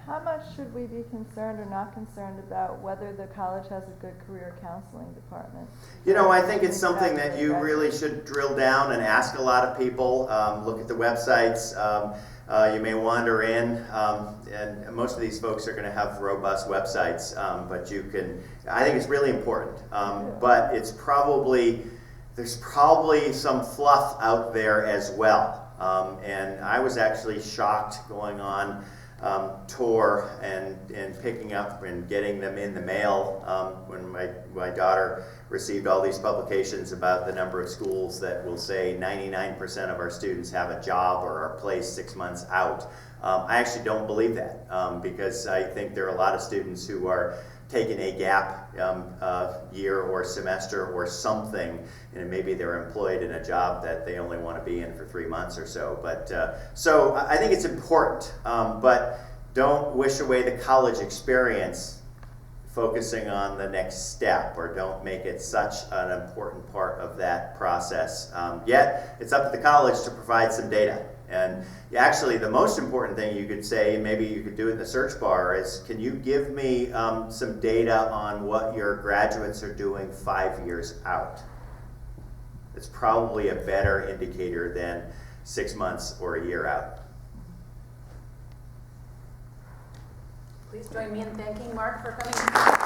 L: How much should we be concerned or not concerned about whether the college has a good career counseling department?
B: I think it's something that you really should drill down and ask a lot of people. Look at the websites. You may wander in, and most of these folks are going to have robust websites, but I think it's really important. But there's probably some fluff out there as well. And I was actually shocked going on tour and picking up and getting them in the mail when my daughter received all these publications about the number of schools that will say 99% of our students have a job or are placed 6 months out. I actually don't believe that because I think there are a lot of students who are taking a gap year or semester or something, and maybe they're employed in a job that they only want to be in for 3 months or so. But so I think it's important, but don't wish away the college experience focusing on the next step, or don't make it such an important part of that process. Yet it's up to the college to provide some data. And actually, the most important thing you could say, and maybe you could do it in the search bar, is can you give me some data on what your graduates are doing 5 years out? It's probably a better indicator than 6 months or a year out.
D: Please join me in thanking Mark for coming.